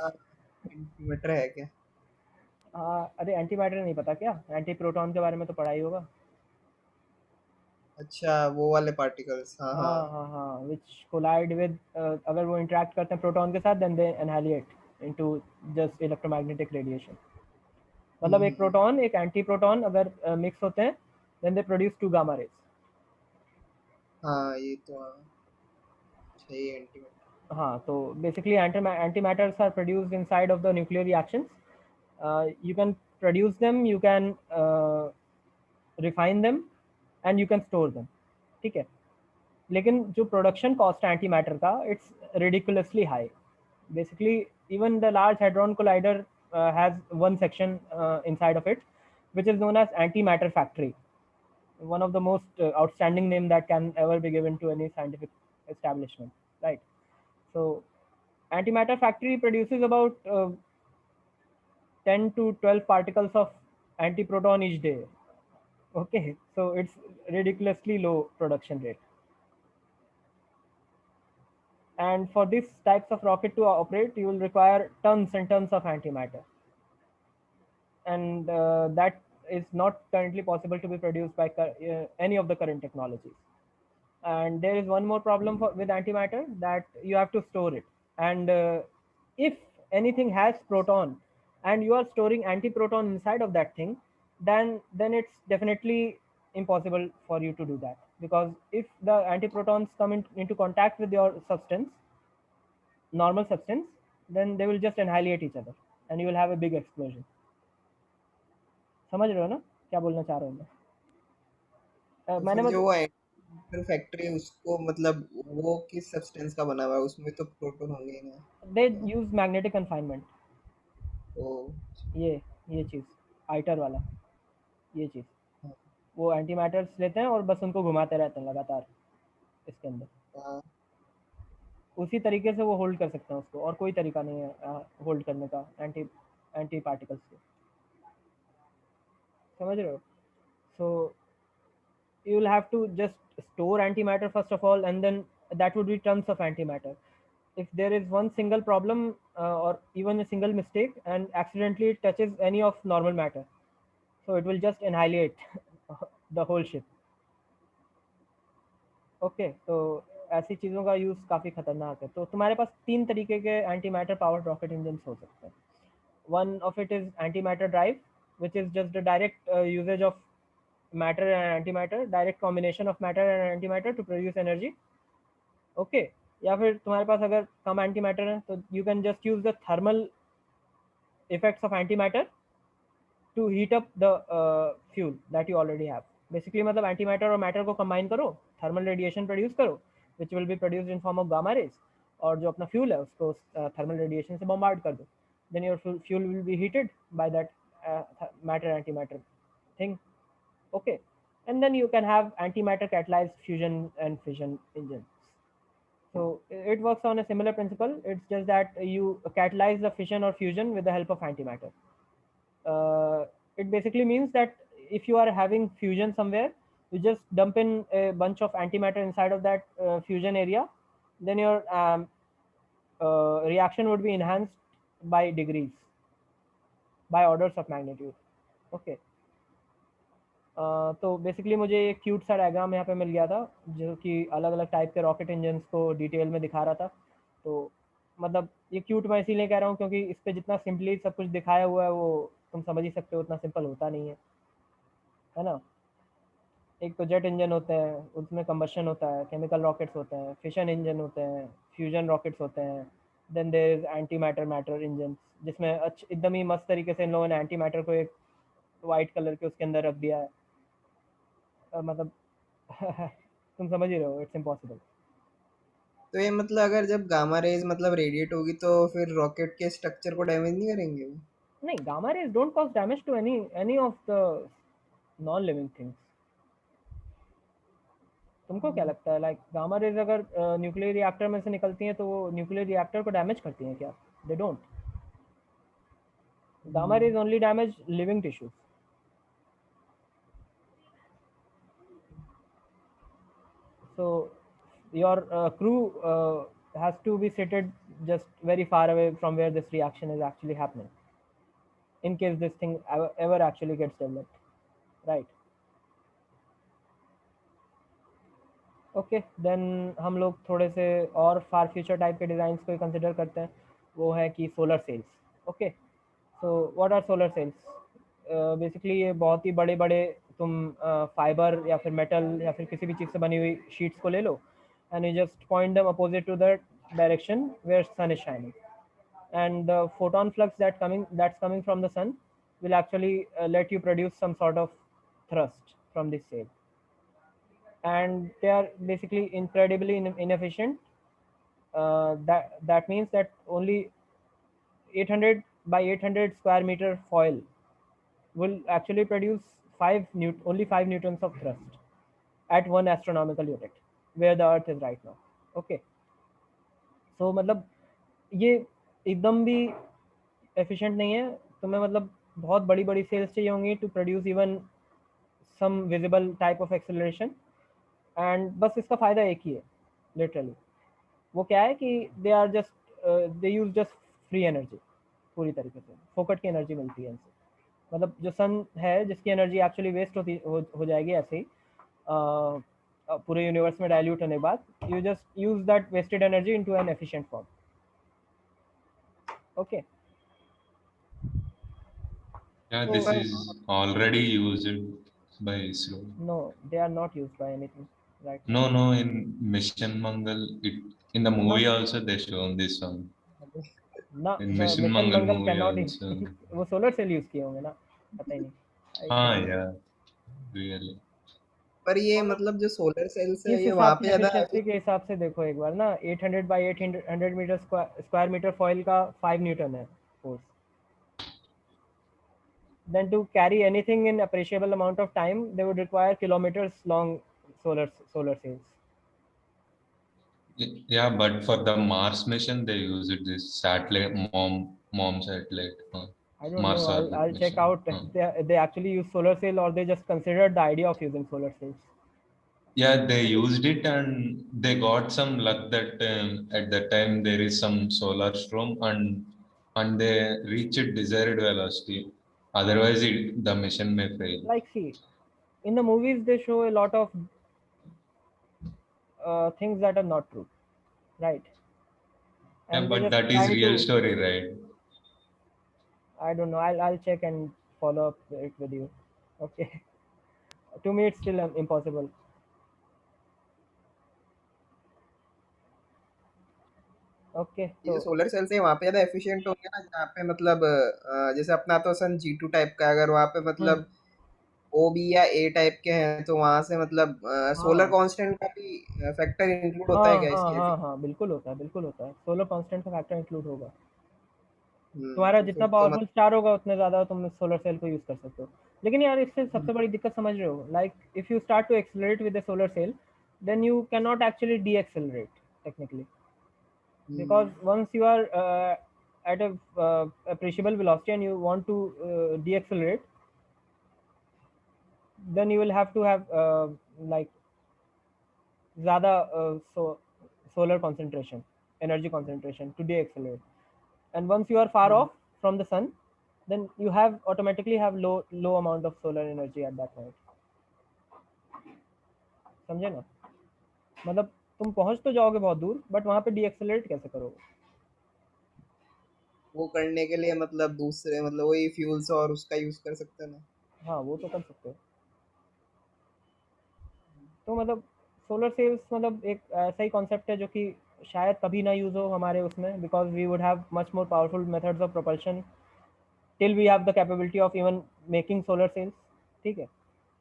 Antimatter है क्या? अरे antimatter नहीं पता क्या? एंटी प्रोटॉन के बारे में तो पढ़ा ही होगा. अच्छा वो वाले पार्टिकल्स. हाँ हाँ हाँ which collide with अगर वो interact करते हैं प्रोटॉन के साथ then they annihilate into just electromagnetic radiation. मतलब एक प्रोटॉन एक एंटी प्रोटॉन अगर मिक्स होते हैं then they produce 2 gamma rays. हाँ ये तो सही है एंटीमैटर. हाँ, तो basically antimatters are produced inside of the nuclear reactions. You can produce them, you can refine them and you can store them. ठीक है, लेकिन जो प्रोडक्शन कॉस्ट है एंटी मैटर का it's ridiculously high. Basically even the large hadron collider has one section inside of it which is known as antimatter factory, one of the most outstanding name that can ever be given to any scientific establishment, right? So antimatter factory produces about 10 to 12 particles of antiproton each day. Okay, so it's ridiculously low production rate. And for these types of rocket to operate, you will require tons and tons of antimatter. And that is not currently possible to be produced by any of the current technologies. And there is one more problem with antimatter, that you have to store it. And if anything has proton and you are storing antiproton inside of that thing, then it's definitely impossible for you to do that, because if the antiprotons come into contact with your normal substance, then they will just annihilate each other and you will have a big explosion. समझ रहे हो ना क्या बोलना चाह रहा हूँ मैं? मैंने जो वो एंटीमैटर फैक्ट्री उसको मतलब वो किस सब्सटेंस का बना हुआ है? उसमें तो प्रोटॉन होंगे ही ना. they use magnetic confinement. ओ ये चीज़ आइटर वाला, ये चीज़ वो एंटीमैटर्स लेते हैं और बस उनको घुमाते रहते हैं लगातार इसके अंदर. हाँ, उसी तरीके से वो होल्ड कर सकते हैं उसको, और कोई तरीका नहीं है होल्ड करने का एंटी पार्टिकल्स से, समझ रहे हो? सो you will have to just store antimatter first of all, and then that would be tons of antimatter. If there is one single problem or even a single mistake and accidentally it touches any of normal matter, so it will just annihilate the whole ship. Okay, तो ऐसी चीज़ों का use काफ़ी खतरनाक है। तो तुम्हारे पास 3 तरीके के anti matter powered rocket engines हो सकते हैं। One of it is anti matter drive, which is just the direct usages of matter and anti matter, direct combination of matter and anti matter to produce energy. Okay, या फिर तुम्हारे पास अगर कम anti matter है तो you can just use the thermal effects of anti matter to heat up the fuel that you already have. Basically मतलब anti matter और matter को combine करो, थर्मल रेडिएशन प्रोड्यूस करो which will be produced in form of gamma rays, और जो अपना fuel है उसको थर्मल रेडिएशन से बॉम्बार्ड कर दो, then your fuel will be heated by that matter anti matter thing. Okay, and then you can have antimatter catalyzed fusion and fission engines. So it works on a similar principle. It's just that you catalyze the fission or fusion with the help of antimatter. It basically means that if you are having fusion somewhere, you just dump in a bunch of antimatter inside of that fusion area, then your reaction would be enhanced by degrees, by orders of magnitude. Okay. तो basically मुझे एक cute सा diagram यहाँ पे मिल गया था जो कि अलग अलग टाइप के रॉकेट इंजन्स को डिटेल में दिखा रहा था। तो मतलब ये क्यूट मैं इसीलिए कह रहा हूँ क्योंकि इस पे जितना सिंपली सब कुछ दिखाया हुआ है वो तुम समझ ही सकते हो, उतना सिंपल होता नहीं है ना? एक तो जेट इंजन होते हैं, उसमें कंबशन होता है, केमिकल रॉकेट्स होते हैं, फिशन इंजन होते हैं, फ्यूजन रॉकेट्स होते हैं, then there is anti matter engine, जिसमें एकदम ही मस्त तरीके से इन लोगों ने एंटी मैटर को एक वाइट कलर के उसके अंदर रख दिया है। मतलब तुम समझ ही रहे हो, इट्स इम्पॉसिबल। तो ये मतलब अगर जब गामा रेज मतलब रेडिएट होगी तो फिर रॉकेट के स्ट्रक्चर को डैमेज नहीं करेंगे वो? नहीं, gamma rays don't cause damage to any of the non living things. तुमको क्या लगता है, लाइक गामा रेज अगर न्यूक्लियर रिएक्टर में से निकलती हैं तो वो न्यूक्लियर रिएक्टर को डैमेज करती हैं क्या? They don't. Gamma rays only damage living tissues. So your crew has to be seated just very far away from where this reaction is actually happening, in case this thing ever actually gets developed, right? Okay, then हम लोग थोड़े से और far future type के designs को consider करते हैं। वो है कि solar sails. Okay, so what are solar sails? Basically ये बहुत ही बड़े बड़े तुम फाइबर या फिर मेटल या फिर किसी भी चीज़ से बनी हुई शीट्स को ले लो and you just point them opposite to the direction where sun is shining, and the photon flux that's coming from the sun will actually let you produce some sort of thrust from this sail, and they are basically incredibly inefficient. That means that only 800 by 800 square meter foil will actually produce only 5 newtons of thrust at one astronomical unit where the earth is right now. Okay, so मतलब ये एकदम भी efficient नहीं है। तुम्हें मतलब बहुत बड़ी बड़ी सेल्स चाहिए होंगी to produce even some visible type of acceleration, and बस इसका फ़ायदा एक ही है लिटरली। वो क्या है कि they are just they use just free energy, पूरी तरीके से फोकट की एनर्जी मिलती है इनसे। मतलब जो सन है जिसकी एनर्जी एक्चुअली वेस्ट हो जाएगी ऐसे ही पूरे यूनिवर्स में डाइल्यूट होने के बाद, you just use that wasted energy into an efficient form. Okay, Yeah, so this is already used by ISRO. no, they are not used by anything right now. No, in Mission Mangal, in the movie also they shown this one. ना In Mission mission Mangal Mangal movie can not also. वो solar cell use किए होंगे ना, पता ही नहीं। हाँ, yeah, really. पर ये मतलब जो सोलर सेल्स है इस ये वहाँ हिसाब पे से ज्यादा एफिशिएंसी के हिसाब से देखो एक बार ना, 800 by 800 meter square meter foil का 5 न्यूटन है force. Then to carry anything in appreciable amount of time, they would require kilometers long solar sails. Yeah, but for the Mars mission, they used this satellite, mom satellite, I don't know. Mars orbit I'll check mission. out if they actually use solar sail or they just considered the idea of using solar sails. Yeah, they used it and they got some luck that at that time there is some solar storm and they reached desired velocity. Otherwise, the mission may fail. Like, see, in the movies they show a lot of things that are not true, right? Yeah, And they but just that is try real to. story, right? I don't know. I'll check and follow up it with you. Okay. To me, it's still impossible. Okay. ये जो So solar cells है वहाँ पे ज़्यादा efficient होंगे ना, जहाँ पे मतलब जैसे अपना तो सन G2 टाइप का है, अगर वहाँ पे मतलब ओ बी या ए टाइप के हैं तो वहाँ से मतलब सोलर हाँ कांस्टेंट का भी फैक्टर इंक्लूड होता है हाँ क्या हाँ इसकी हाँ हाँ, बिल्कुल होता है, बिल्कुल होता है। सोलर कांस्टेंट का फैक्टर इंक्लूड होगा। तुम्हारा तो जितना फिर तो पावरफुल स्टार होगा उतने ज़्यादा तुम सोलर सेल को यूज़ कर सकते हो। लेकिन यार इससे सबसे बड़ी दिक्कत समझ रहे हो, like if you start to accelerate with the solar sail then you cannot actually deaccelerate technically, because once you are at a appreciable velocity and you want to deaccelerate, then you will have to have like ज़्यादा solar concentration, energy concentration to deaccelerate. And once you are far off from the sun, then you have automatically have low amount of solar energy at that point. समझे ना? मतलब तुम पहुंच तो जाओगे बहुत दूर, बट वहां पे डीएक्सेलरेट कैसे करोगे? वो करने के लिए मतलब दूसरे मतलब वही फ्यूल्स और उसका यूज कर सकते हैं ना। हाँ, वो तो कर सकते हो। तो मतलब सोलर सेल्स मतलब एक ऐसा ही कॉन्सेप्ट है जो कि शायद कभी ना यूज़ हो हमारे उसमें, because we would have much more powerful methods of propulsion till we have the capability of even making solar sails. ठीक है,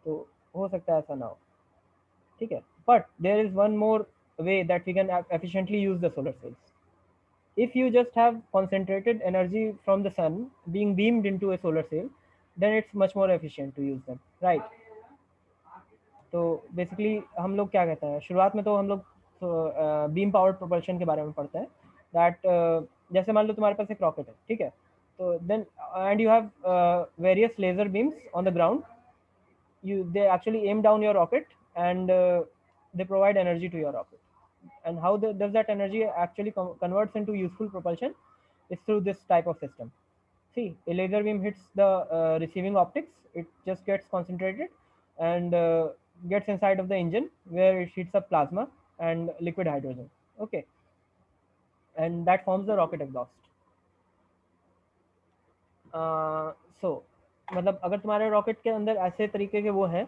तो हो सकता है ऐसा ना हो। ठीक है, but there is one more way that we can efficiently use the solar cells. If you just have concentrated energy from the sun being beamed into a solar cell, then it's much more efficient to use them, right? तो basically हम लोग क्या कहते हैं, शुरुआत में तो हम लोग बीम पावर्ड प्रोपल्शन के बारे में पढ़ते हैं, दैट जैसे मान लो तुम्हारे पास एक रॉकेट है, ठीक है, तो then and you have various laser beams on the ground, they actually aim down your rocket and they provide energy to your rocket. And how does that energy actually converts into useful propulsion is through this type of system. See, a laser beam hits the receiving optics, it just gets concentrated and gets inside of the engine where it heats up plasma and liquid hydrogen. Okay, and that forms the rocket exhaust. सो मतलब अगर तुम्हारे rocket के अंदर ऐसे तरीके के वो हैं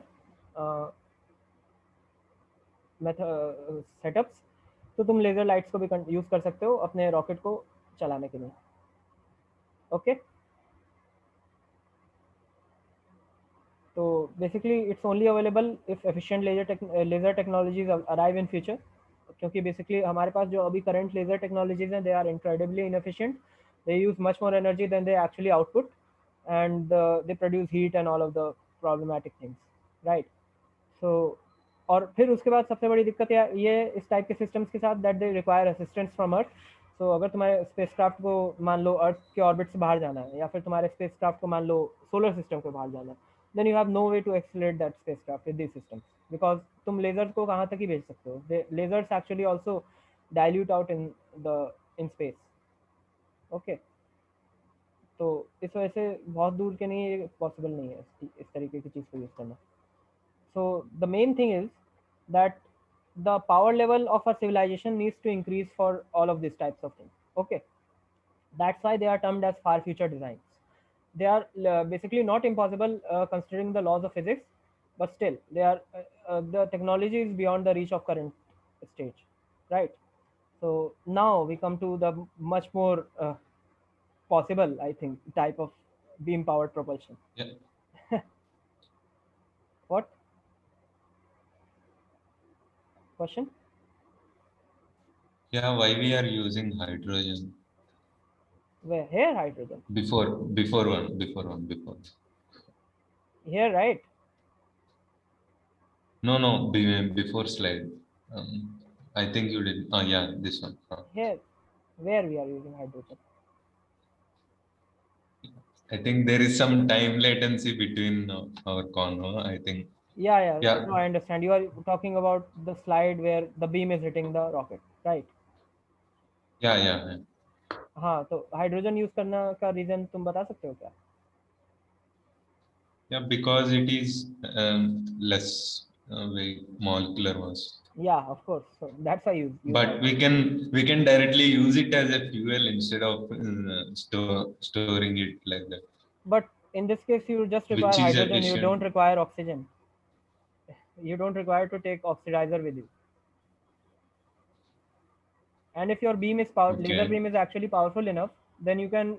सेटअप्स, तो तुम लेज़र लाइट्स को भी यूज़ कर सकते हो अपने रॉकेट को चलाने के लिए। ओके, तो basically it's only available if efficient laser technologies arrive in future, क्योंकि बेसिकली हमारे पास जो अभी करंट लेज़र टेक्नोलॉजीज हैं, they are incredibly inefficient, they use much more energy than they actually output and they produce heat and all of the problematic things, right? So और फिर उसके बाद सबसे बड़ी दिक्कत ये इस टाइप के सिस्टम्स के साथ that they require assistance from Earth. So अगर तुम्हारे स्पेसक्राफ्ट को मान लो अर्थ के ऑर्बिट से बाहर जाना है, या फिर तुम्हारे स्पेसक्राफ्ट को मान लो सोलर सिस्टम के बाहर जाना है, then you have no way to accelerate that spacecraft with this systems, because तुम लेजर्स को कहाँ तक ही भेज सकते हो, lasers actually also dilute out in space. Okay, तो इस वजह से बहुत दूर के नहीं, ये पॉसिबल नहीं है इस तरीके की चीज़ को यूज़ करना। So the main thing is that the power level of a civilization needs to increase for all of this types of things. Okay, that's why they are termed as far future designs. They are basically not impossible considering the laws of physics, but still they are the technology is beyond the reach of current stage, right? So now we come to the much more possible, I think, type of beam powered propulsion. Yeah. What question? Yeah, why we are using hydrogen? Where? Here hydrogen. Before one. Here, right? No, before slide. I think you did. Yeah, this one. Here, where we are using hydrogen. I think there is some time latency between our convo. I think. Yeah. Yeah. No, I understand. You are talking about the slide where the beam is hitting the rocket, right? Yeah. हाँ, तो hydrogen use करना का reason तुम बता सकते हो क्या? Yeah, because it is less very molecular mass. Yeah, of course. So that's why you use But we can directly use it as a fuel instead of storing it like that, But in this case, you just require which is hydrogen. You don't efficient. require oxygen. You don't require to take oxidizer with you. And if your beam is laser Okay. beam is actually powerful enough, then you can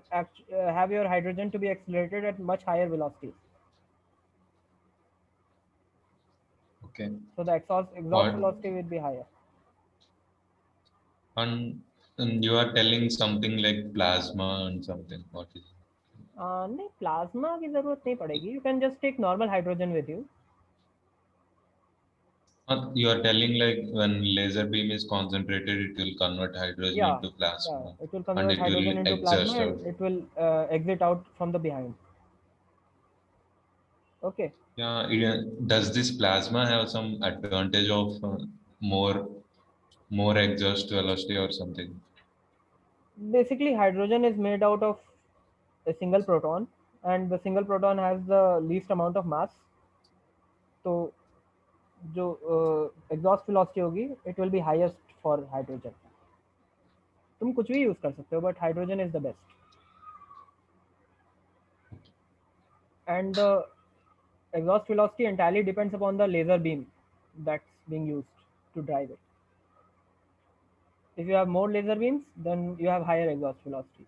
have your hydrogen to be accelerated at much higher velocities. Okay. So the exhaust What? velocity will be higher. And you are telling something like plasma and something. What is it? नहीं, plasma की जरूरत नहीं पड़ेगी. You can just take normal hydrogen with you. You are telling like when laser beam is concentrated, it will convert hydrogen Yeah, into plasma, it will and convert it will hydrogen into plasma exhaust out. and it will exit out from the behind. Okay. Yeah. Does this plasma have some advantage of more exhaust velocity or something? Basically, hydrogen is made out of a single proton, and the single proton has the least amount of mass. तो जो exhaust velocity होगी, it will be highest for hydrogen. तुम कुछ भी use कर सकते हो, but hydrogen is the best. And the exhaust velocity entirely depends upon the laser beam that's being used to drive it. If you have more laser beams, then you have higher exhaust velocities.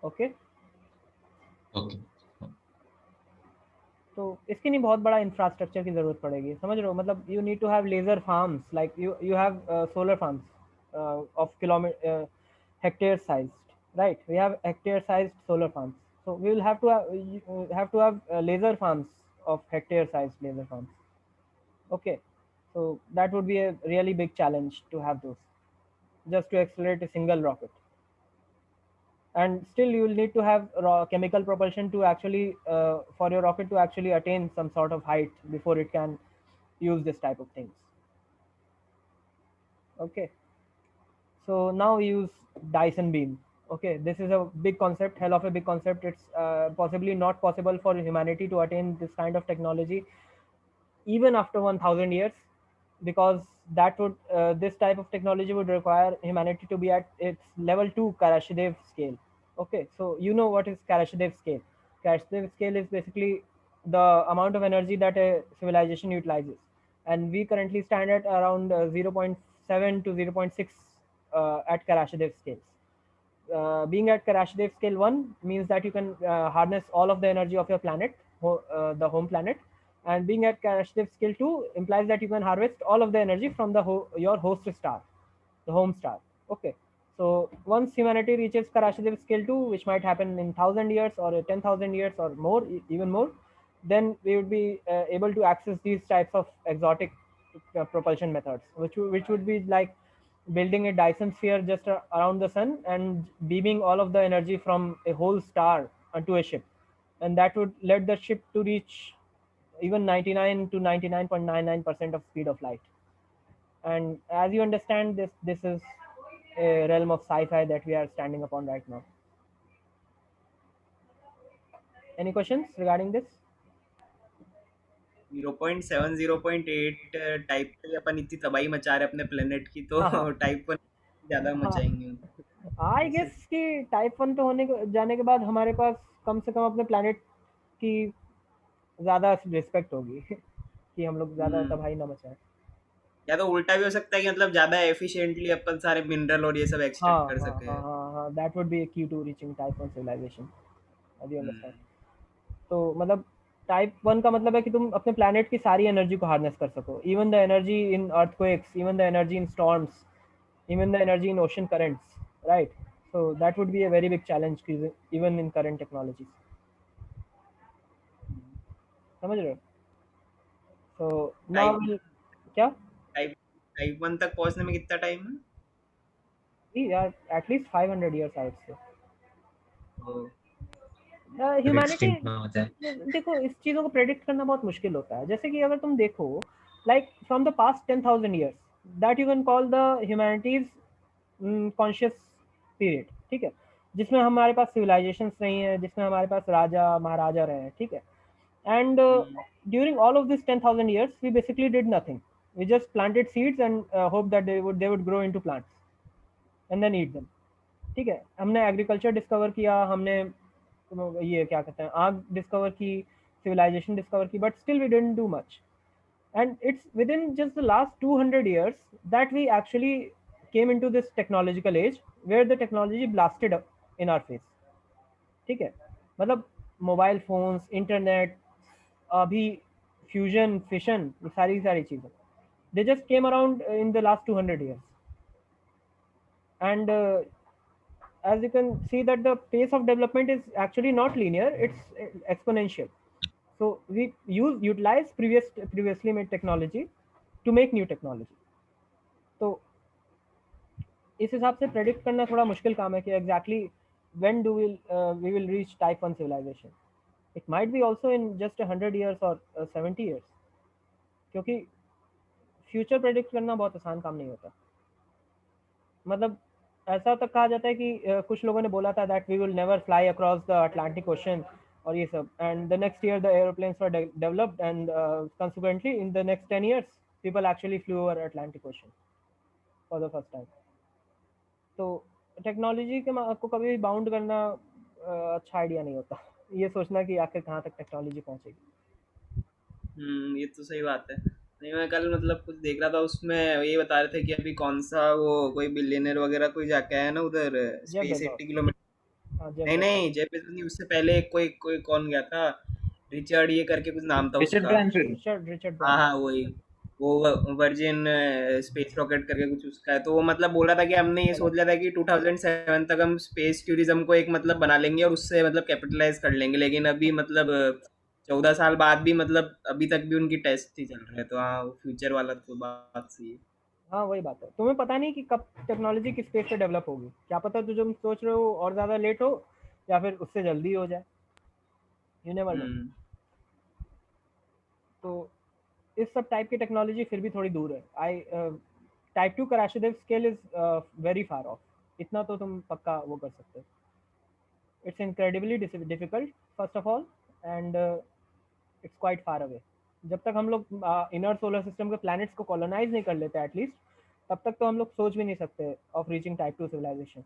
Okay. Okay. तो इसके लिए बहुत बड़ा infrastructure की जरूरत पड़ेगी, समझ रहे हो? मतलब you need to have laser farms, like you have solar farms of kilometer hectare sized, right? We have hectare sized solar farms, so we will have to have laser farms of hectare sized laser farms. Okay, so that would be a really big challenge to have those just to accelerate a single rocket. And still you will need to have raw chemical propulsion to actually for your rocket to actually attain some sort of height before it can use this type of things. Okay, so now we use Dyson beam. Okay, this is a big concept, hell of a big concept. It's possibly not possible for humanity to attain this kind of technology even after 1000 years, because that would this type of technology would require humanity to be at its level 2 Karashidev scale. Okay, so you know what is Karashidev scale? Karashidev scale is basically the amount of energy that a civilization utilizes, and we currently stand at around 0.7 to 0.6 at Karashidev scales. Being at Karashidev scale 1 means that you can harness all of the energy of your planet, the home planet, and being at Karashidev scale 2 implies that you can harvest all of the energy from your host star, the home star. Okay, so once humanity reaches Karashidev scale 2, which might happen in 1000 years or 10,000 years or more, even more, then we would be able to access these types of exotic propulsion methods, which would be like building a Dyson sphere just around the sun and beaming all of the energy from a whole star onto a ship, and that would let the ship to reach even 99 to 99.99% of speed of light. And as you understand, this is a realm of sci-fi that we are standing upon right now. Any questions regarding this? 0.7 0.8 type पे अपन इतनी तबाही मचा रहे अपने planet की, तो हाँ type 1 ज्यादा मचाएंगे। आई गेस कि टाइप 1 तो जाने के बाद हमारे पास कम से कम अपने प्लेनेट की ज्यादा रिस्पेक्ट होगी कि हम लोग ज्यादा तबाही ना मचाएं। या तो उल्टा भी हो सकता है कि मतलब ज्यादा एफिशिएंटली अपन सारे मिनरल और ये सब एक्सट्रैक्ट कर सके। हाँ, that would be a key to reaching type 1 civilization. As you understand. तो मतलब टाइप 1 का मतलब है कि तुम अपने प्लैनेट की सारी एनर्जी को हार्नेस कर सको, even the energy in earthquakes, even the energy in storms, even the energy in ocean currents, right? So that would be a very big challenge even in current technologies. समझ रहे हो? So now type we'll क्या type type 1 तक पहुंचने में कितना time है? we are at least 500 years, I would say. तो अगर ह्यूमैनिटी एक्सटिंक्ट ना हो जाए। देखो, इस चीज़ों को प्रेडिक्ट करना बहुत मुश्किल होता है। जैसे कि अगर तुम देखो, like from the past 10,000 years, that you can call the humanities conscious period, ठीक है, जिसमें हमारे पास सिविलाइजेशंस रही हैं, जिसमें हमारे पास राजा महाराजा रहे हैं, ठीक है। And during all of this 10,000 years, we basically did nothing. We just planted seeds and hoped that they would grow into plants and then eat them. ठीक है, हमने एग्रीकल्चर डिस्कवर किया, हमने ये क्या कहते हैं, आग डिस्कवर की, सिविलाइजेशन डिस्कवर की, but still we didn't do much. And it's within just the last 200 years that we actually came into this technological age where the technology blasted up in our face. ठीक है, मतलब mobile phones, internet, अभी fusion, fission, ये सारी सारी चीज़ें, they just came around in the last 200 years. And as you can see that the pace of development is actually not linear, it's exponential. So we utilize previously made technology to make new technology. तो इस हिसाब से predict करना थोड़ा मुश्किल काम है कि exactly when do we will reach type 1 civilization. It might be also in just 100 years or 70 years, क्योंकि फ्यूचर प्रेडिक्ट करना बहुत आसान काम नहीं होता. मतलब ऐसा तक कहा जाता है कि कुछ लोगों ने बोला था that we will never fly across the Atlantic ocean और ये सब, and the next year the aeroplanes were developed and consequently in the next 10 years people actually flew over Atlantic ocean for the first time. तो technology के आपको कभी भी bound करना अच्छा आइडिया नहीं होता, ये सोचना कि आखिर कहाँ तक टेक्नोलॉजी पहुँचेगी. ये तो सही बात है. नहीं, मैं कल मतलब कुछ देख रहा था, उसमें ये बता रहे थे कि अभी कौन सा वो कोई बिलियनर वगैरह कोई जाके आया ना उधर जेफ स्पेस बेजोस. 80 किलोमीटर. हाँ, जेफ नहीं बेजोस. नहीं, जेफ बेजोस नहीं, उससे पहले कोई कोई कौन गया था, रिचर्ड ये करके कुछ नाम था रिचर्ड उसका. ब्रांसन। रिचर्ड हाँ हाँ, ब्रांसन. वही. वो वर्जिन स्पेस रॉकेट करके कुछ उसका है. तो वो मतलब बोल रहा था कि हमने ये सोच लिया था कि 2007 तक हम स्पेस टूरिज्म को एक मतलब बना लेंगे और उससे मतलब कैपिटलाइज कर लेंगे. लेकिन अभी मतलब 14 साल बाद भी मतलब अभी तक भी उनकी टेस्ट ही चल रहे हैं. तो हाँ, फ्यूचर वाला तो बात सही है. हाँ, वही बात है. तुम्हें पता नहीं कि कब टेक्नोलॉजी किस स्पेस पे डेवलप होगी. क्या पता तुम जो सोच रहे हो और ज़्यादा लेट हो या फिर उससे जल्दी हो जाए. You never know. हम्म. तो इस सब टाइप की टेक्नोलॉजी फिर भी थोड़ी दूर है. Type 2 Kardashev scale is very far off. इतना तो तुम पक्का वो कर सकते हो. It's incredibly difficult first of all, and it's quite far away. जब तक हम लोग इनर सोलर सिस्टम के प्लैनेट्स को कॉलोनाइज नहीं कर लेते एटलीस्ट, तब तक तो हम लोग सोच भी नहीं सकते of reaching type 2 civilization.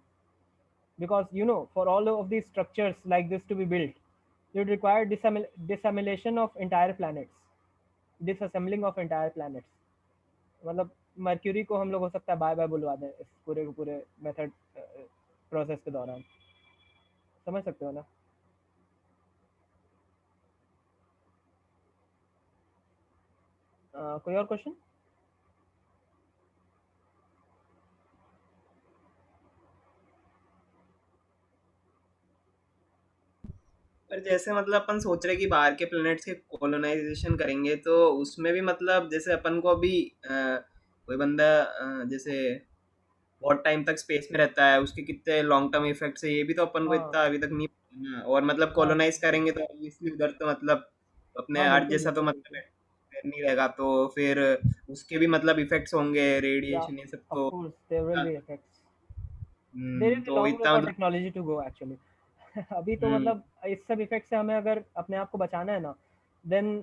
Because for all of these structures like this to be built, you would require disassemblation of entire planets. Disassembling of entire planets. मतलब मर्क्यूरी को हम लोग हो सकता है बाय बाय बुलवा दें इस पूरे के पूरे मेथड प्रोसेस के दौरान. समझ सकते हो ना. कोई और क्वेश्चन? पर जैसे मतलब अपन सोच रहे कि बाहर के प्लैनेट्स के कॉलोनाइजेशन करेंगे, तो उसमें भी मतलब जैसे अपन को अभी कोई बंदा जैसे बहुत टाइम तक स्पेस में रहता है, उसके कितने लॉन्ग टर्म इफेक्ट्स है, ये भी तो अपन को हाँ इतना अभी तक नहीं पता ना. और मतलब हाँ कॉलोनाइज करेंगे तो ऑब्वियसली उधर तो मतलब अपने हाँ, अर्थ बिल्कुल जैसा तो बिल्कुल मतलब बिल्कुल. नहीं रहेगा. तो फिर उसके भी मतलब इफेक्ट्स होंगे, या रेडिएशन, ये सब ऑफ तो. Course there will be effects. There is a तो लॉन्ग वे इतना फॉर मतलब. Technology to go actually. अभी तो हम्म. मतलब इस सब इफेक्ट से हमें अगर अपने आप को बचाना है ना, then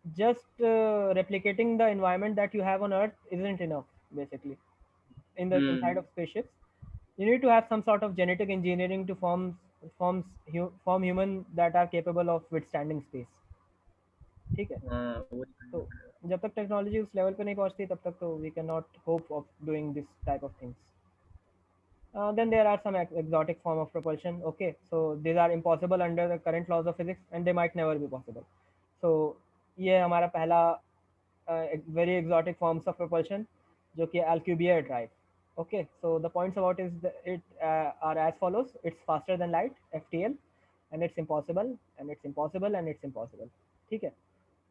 just replicating the environment that you have on Earth isn't enough, basically. In the inside hmm. of spaceships, you need to have some sort of genetic engineering to form human that are capable of withstanding space. ठीक है. हाँ, तो जब तक technology उस level पे नहीं पहुंचती तब तक तो we cannot hope of doing this type of things. Then there are some exotic form of propulsion. Okay, so these are impossible under the current laws of physics and they might never be possible. So ये हमारा पहला very exotic forms of propulsion, जो कि Alcubierre drive. Okay, so the points about it are as follows. It's faster than light, FTL, and it's impossible, and it's impossible, and it's impossible. ठीक है.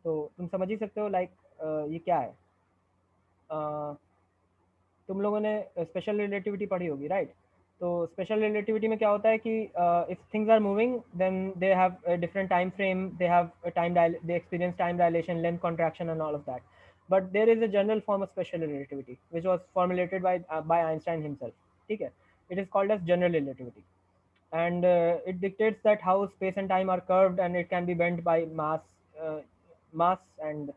तो तुम समझ ही सकते हो लाइक ये क्या है। तुम लोगों ने स्पेशल रिलेटिविटी पढ़ी होगी, राइट? तो स्पेशल रिलेटिविटी में क्या होता है कि if things are moving then they have a different time frame, they have they experience time dilation, length contraction and all of that, but there is a general form of special relativity which was formulated by Einstein himself, ठीक है? It is called as general relativity, and it dictates that how space and time are curved and it can be bent by mass and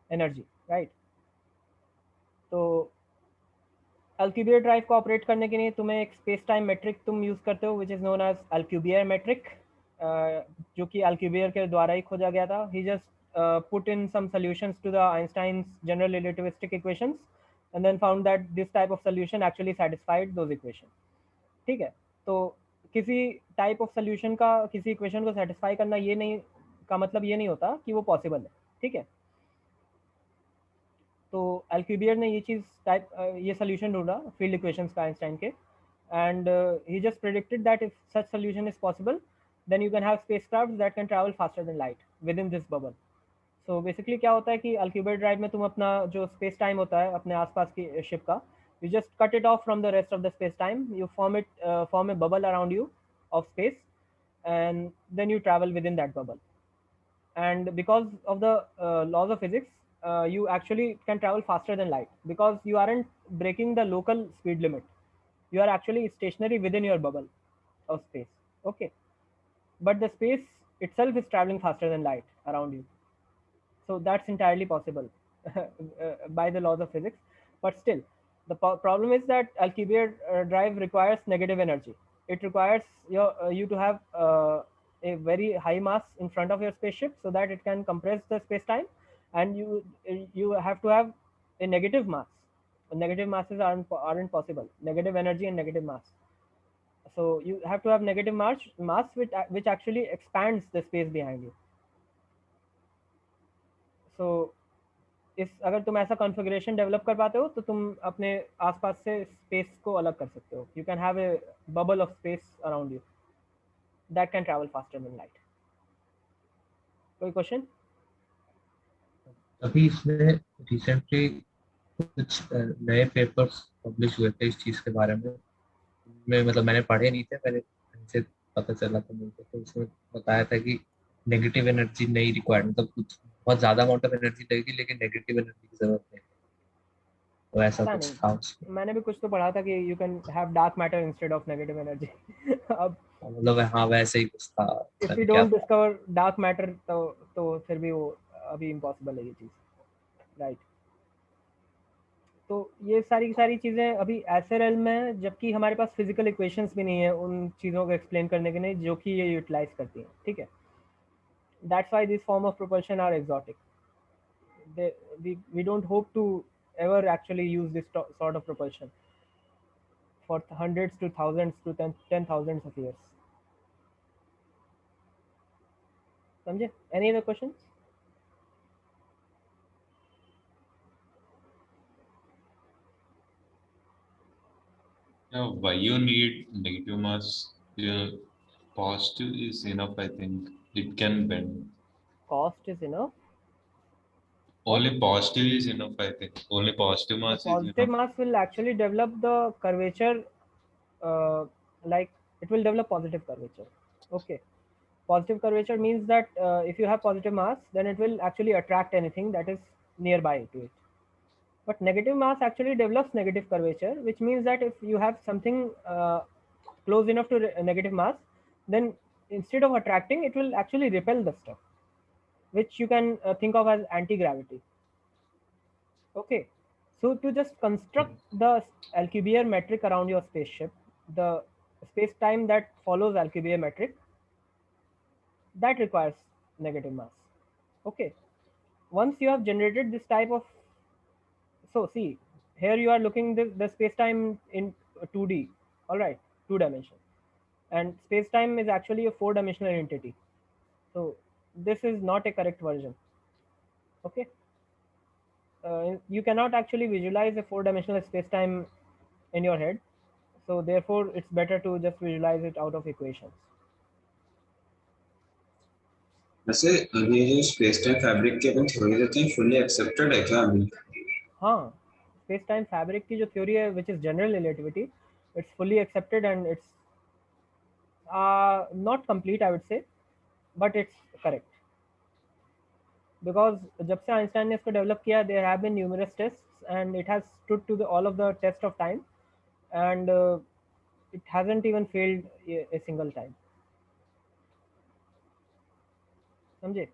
energy, right? तो अल्क्यूबियर drive को operate करने के लिए तुम्हें एक space time metric तुम use करते हो which is known as Alcubierre metric, जो कि अल्क्यूबियर के द्वारा ही खोजा गया था। He just put in some solutions to the Einstein's general relativistic equations and then found that this type of solution actually satisfied those equations, ठीक है? तो किसी टाइप ऑफ सोल्यूशन का किसी इक्वेशन को सेटिस्फाई करना ये नहीं का मतलब ये नहीं होता कि वो पॉसिबल है, ठीक है? तो अल्क्यूबियर ने ये चीज़ ये सोल्यूशन ढूंढा फील्ड इक्वेशंस का आइंस्टाइन के, and he just predicted that if such solution is possible then you can have spacecraft that can travel faster than light within this bubble. So basically क्या होता है कि अल्क्यूबियर drive में तुम अपना जो स्पेस टाइम होता है अपने आसपास की शिप का, you just cut it off from the rest of the space time, you form a bubble around you of space, and then you travel within that bubble. And because of the laws of physics, you actually can travel faster than light because you aren't breaking the local speed limit, you are actually stationary within your bubble of space, okay? But the space itself is traveling faster than light around you, so that's entirely possible by the laws of physics. But still, the problem is that Alcubierre drive requires negative energy. It requires you to have a very high mass in front of your spaceship so that it can compress the space time, and you have to have a negative mass. Negative masses aren't possible. Negative energy and negative mass. So you have to have negative mass which actually expands the space behind you. So इस अगर तुम ऐसा configuration develop कर पाते हो तो तुम अपने आसपास से स्पेस को अलग कर सकते हो। You can have a bubble of space around you that can travel faster than light. कोई क्वेश्चन? अभी इसमें रिसेंटली कुछ नए पेपर्स पब्लिश हुए थे इस चीज के बारे में। मैं मतलब मैंने पढ़े नहीं थे, मैंने से पता चला था मुझे, तो उसमें बताया था कि नेगेटिव एनर्जी नहीं रिक्वायर्ड, मतलब कुछ बहुत ज्यादा अमाउंट ऑफ एनर्जी लगेगी लेकिन नेगेटिव एनर्जी की जरूरत नहीं, तो ऐसा पता कुछ नहीं, था उसमें। मैंने भी कुछ तो पढ़ा था कि you can have dark matter instead of negative energy. अब मतलब हाँ वैसे ही कुछ था, इफ पता यू नहीं क्या डोंट था। डिस्कवर डार्क मैटर तो फिर भी वो अभी इम्पॉसिबल है ये चीज़, राइट? तो ये सारी सारी चीज़ें अभी ऐसे रेल्म में है जबकि हमारे पास फिजिकल इक्वेशंस भी नहीं है उन चीज़ों को एक्सप्लेन करने के लिए जो कि ये यूटिलाइज करती हैं, ठीक है? That's why this form of propulsion are exotic. We don't hope to ever actually use this sort of propulsion for hundreds to thousands to ten thousands of years. समझे? Any other questions? Yeah, why you need negative mass? Yeah, positive is enough, I think. It can bend. Cost is enough. What? Only positive is enough, I think. Only positive The mass is positive enough. mass will actually develop the curvature, like it will develop positive curvature. Okay. Positive curvature means that if you have positive mass, then it will actually attract anything that is nearby to it. But negative mass actually develops negative curvature, which means that if you have something close enough to negative mass, then instead of attracting, it will actually repel the stuff, which you can think of as anti-gravity. Okay, so to just construct the Alcubierre metric around your spaceship, the space-time that follows Alcubierre metric, that requires negative mass. Okay, once you have generated this type of, so see, here you are looking the space-time in 2D, all right, 2 dimension, and space-time is actually a 4-dimensional entity. So this is not a correct version. Okay, you cannot actually visualize a 4-dimensional space-time in your head. So therefore, it's better to just visualize it out of equations. वैसे ये जो space time fabric की अपन theory देते हैं fully accepted है क्या अभी? हाँ, स्पेस टाइम फैब्रिक की जो थ्योरी है which is general relativity, it's fully accepted and it's not complete I would say, but it's correct because जब से आइंस्टाइन ने इसको डेवलप किया there have been numerous tests and it has stood to all of the test of time and it hasn't even failed a single time. समझे?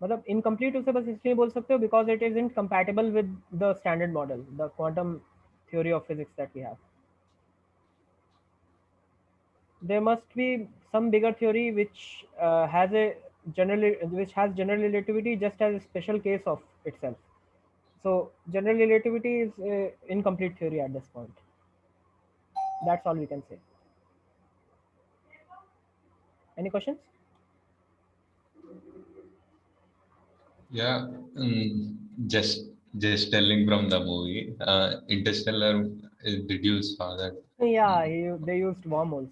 मतलब incomplete उसे बस इसलिए बोल सकते हो because it is in compatible with the standard model, the quantum theory of physics that we have. There must be some bigger theory which has a which has general relativity just as a special case of itself. So general relativity is a incomplete theory at this point. That's all we can say. Any questions? Yeah, just telling from the movie, Interstellar. Did you saw that? Yeah, they used wormholes.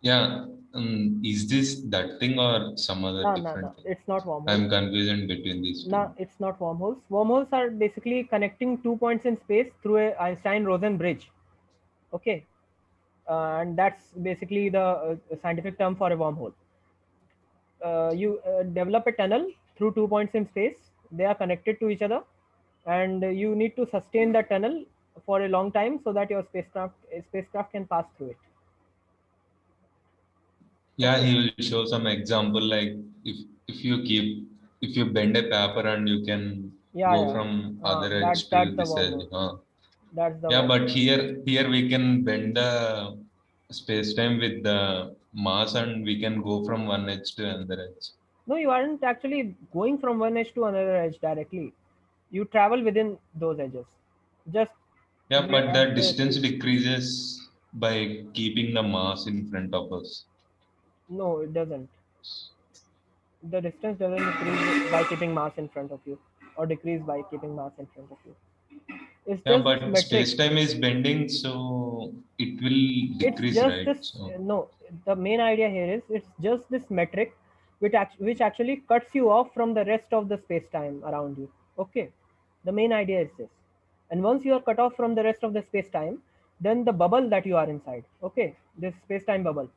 Yeah, is this that thing or some other No, no, no. different thing? It's not wormholes. I'm confusing between these two. No, it's not wormholes. Wormholes are basically connecting 2 points in space through a Einstein-Rosen bridge. Okay, and that's basically the scientific term for a wormhole. You develop a tunnel through 2 points in space. They are connected to each other, and you need to sustain that tunnel for a long time so that your spacecraft can pass through it. Yeah, Okay. he will show some example like if you keep if you bend a paper and you can Yeah, go yeah. from other edge to That's the this edge. wormhole. That's the Yeah, but wormhole. here we can bend the space time with the mass and we can go from one edge to another edge. No, you aren't actually going from one edge to another edge directly. You travel within those edges. Just Yeah, wait but at the the distance decreases by keeping the mass in front of us. No, it doesn't. The distance doesn't increase by keeping mass in front of you, or decrease by keeping mass in front of you. It's Yeah, just this but metric. space time is bending, so it will It's decrease, just right? this. So No, the main idea here is it's just this metric, which actually cuts you off from the rest of the space time around you. Okay, the main idea is this, and once you are cut off from the rest of the space time, then the bubble that you are inside, okay, this space time bubble,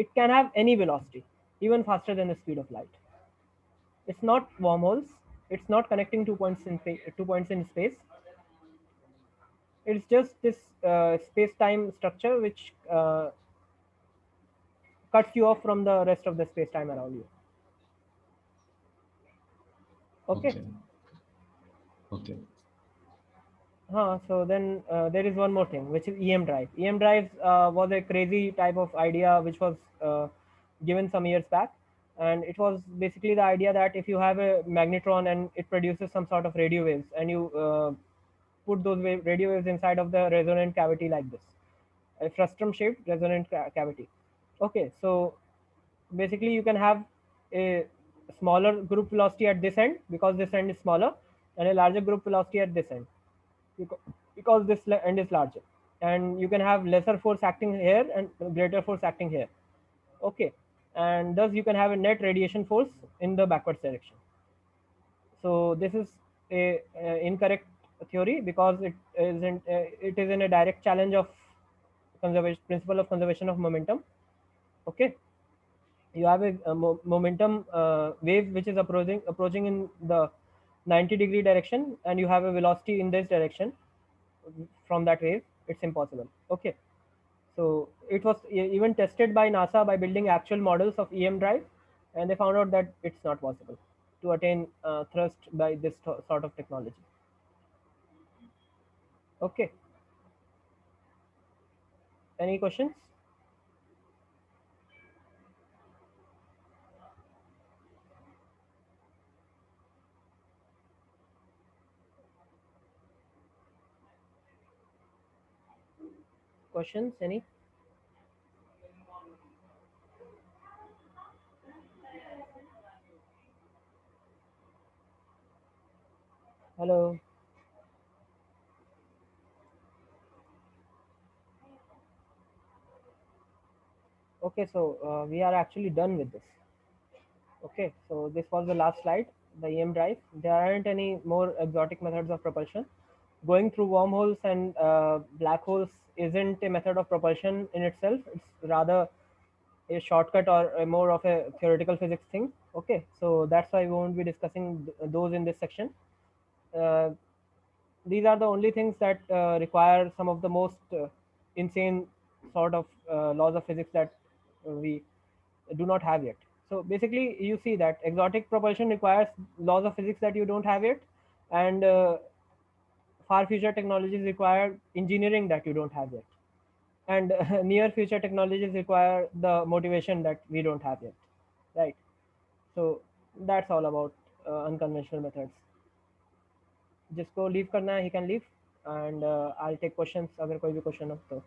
it can have any velocity, even faster than the speed of light. It's not wormholes. It's not connecting 2 points in space. It's just this space-time structure which cuts you off from the rest of the space-time around you. Okay. okay, okay. So then there is one more thing, which is EM drive. EM drives was a crazy type of idea which was given some years back, and it was basically the idea that if you have a magnetron and it produces some sort of radio waves, and you put those radio waves inside of the resonant cavity like this, a frustum-shaped resonant cavity. Okay, so basically you can have a smaller group velocity at this end because this end is smaller, and a larger group velocity at this end because this end is larger, and you can have lesser force acting here and greater force acting here. Okay, and thus you can have a net radiation force in the backwards direction. So this is a incorrect theory because it is in a direct challenge of conservation principle of conservation of momentum. Okay, you have a momentum wave which is approaching in the 90-degree direction, and you have a velocity in this direction from that wave. It's impossible. Okay, so it was even tested by NASA by building actual models of EM drive, and they found out that it's not possible to attain thrust by this sort of technology. Okay, any questions? Questions? Any? Hello. Okay, so we are actually done with this. Okay, so this was the last slide, the EM drive. There aren't any more exotic methods of propulsion. Going through wormholes and black holes isn't a method of propulsion in itself. It's rather a shortcut or a more of a theoretical physics thing. Okay, so that's why we won't be discussing those in this section. Uh, these are the only things that require some of the most insane sort of laws of physics that we do not have yet. So basically, you see that exotic propulsion requires laws of physics that you don't have yet, and far future technologies require engineering that you don't have yet, and near future technologies require the motivation that we don't have yet, right? So that's all about unconventional methods. जिसको leave करना है he can leave, and I'll take questions अगर कोई भी question हो तो.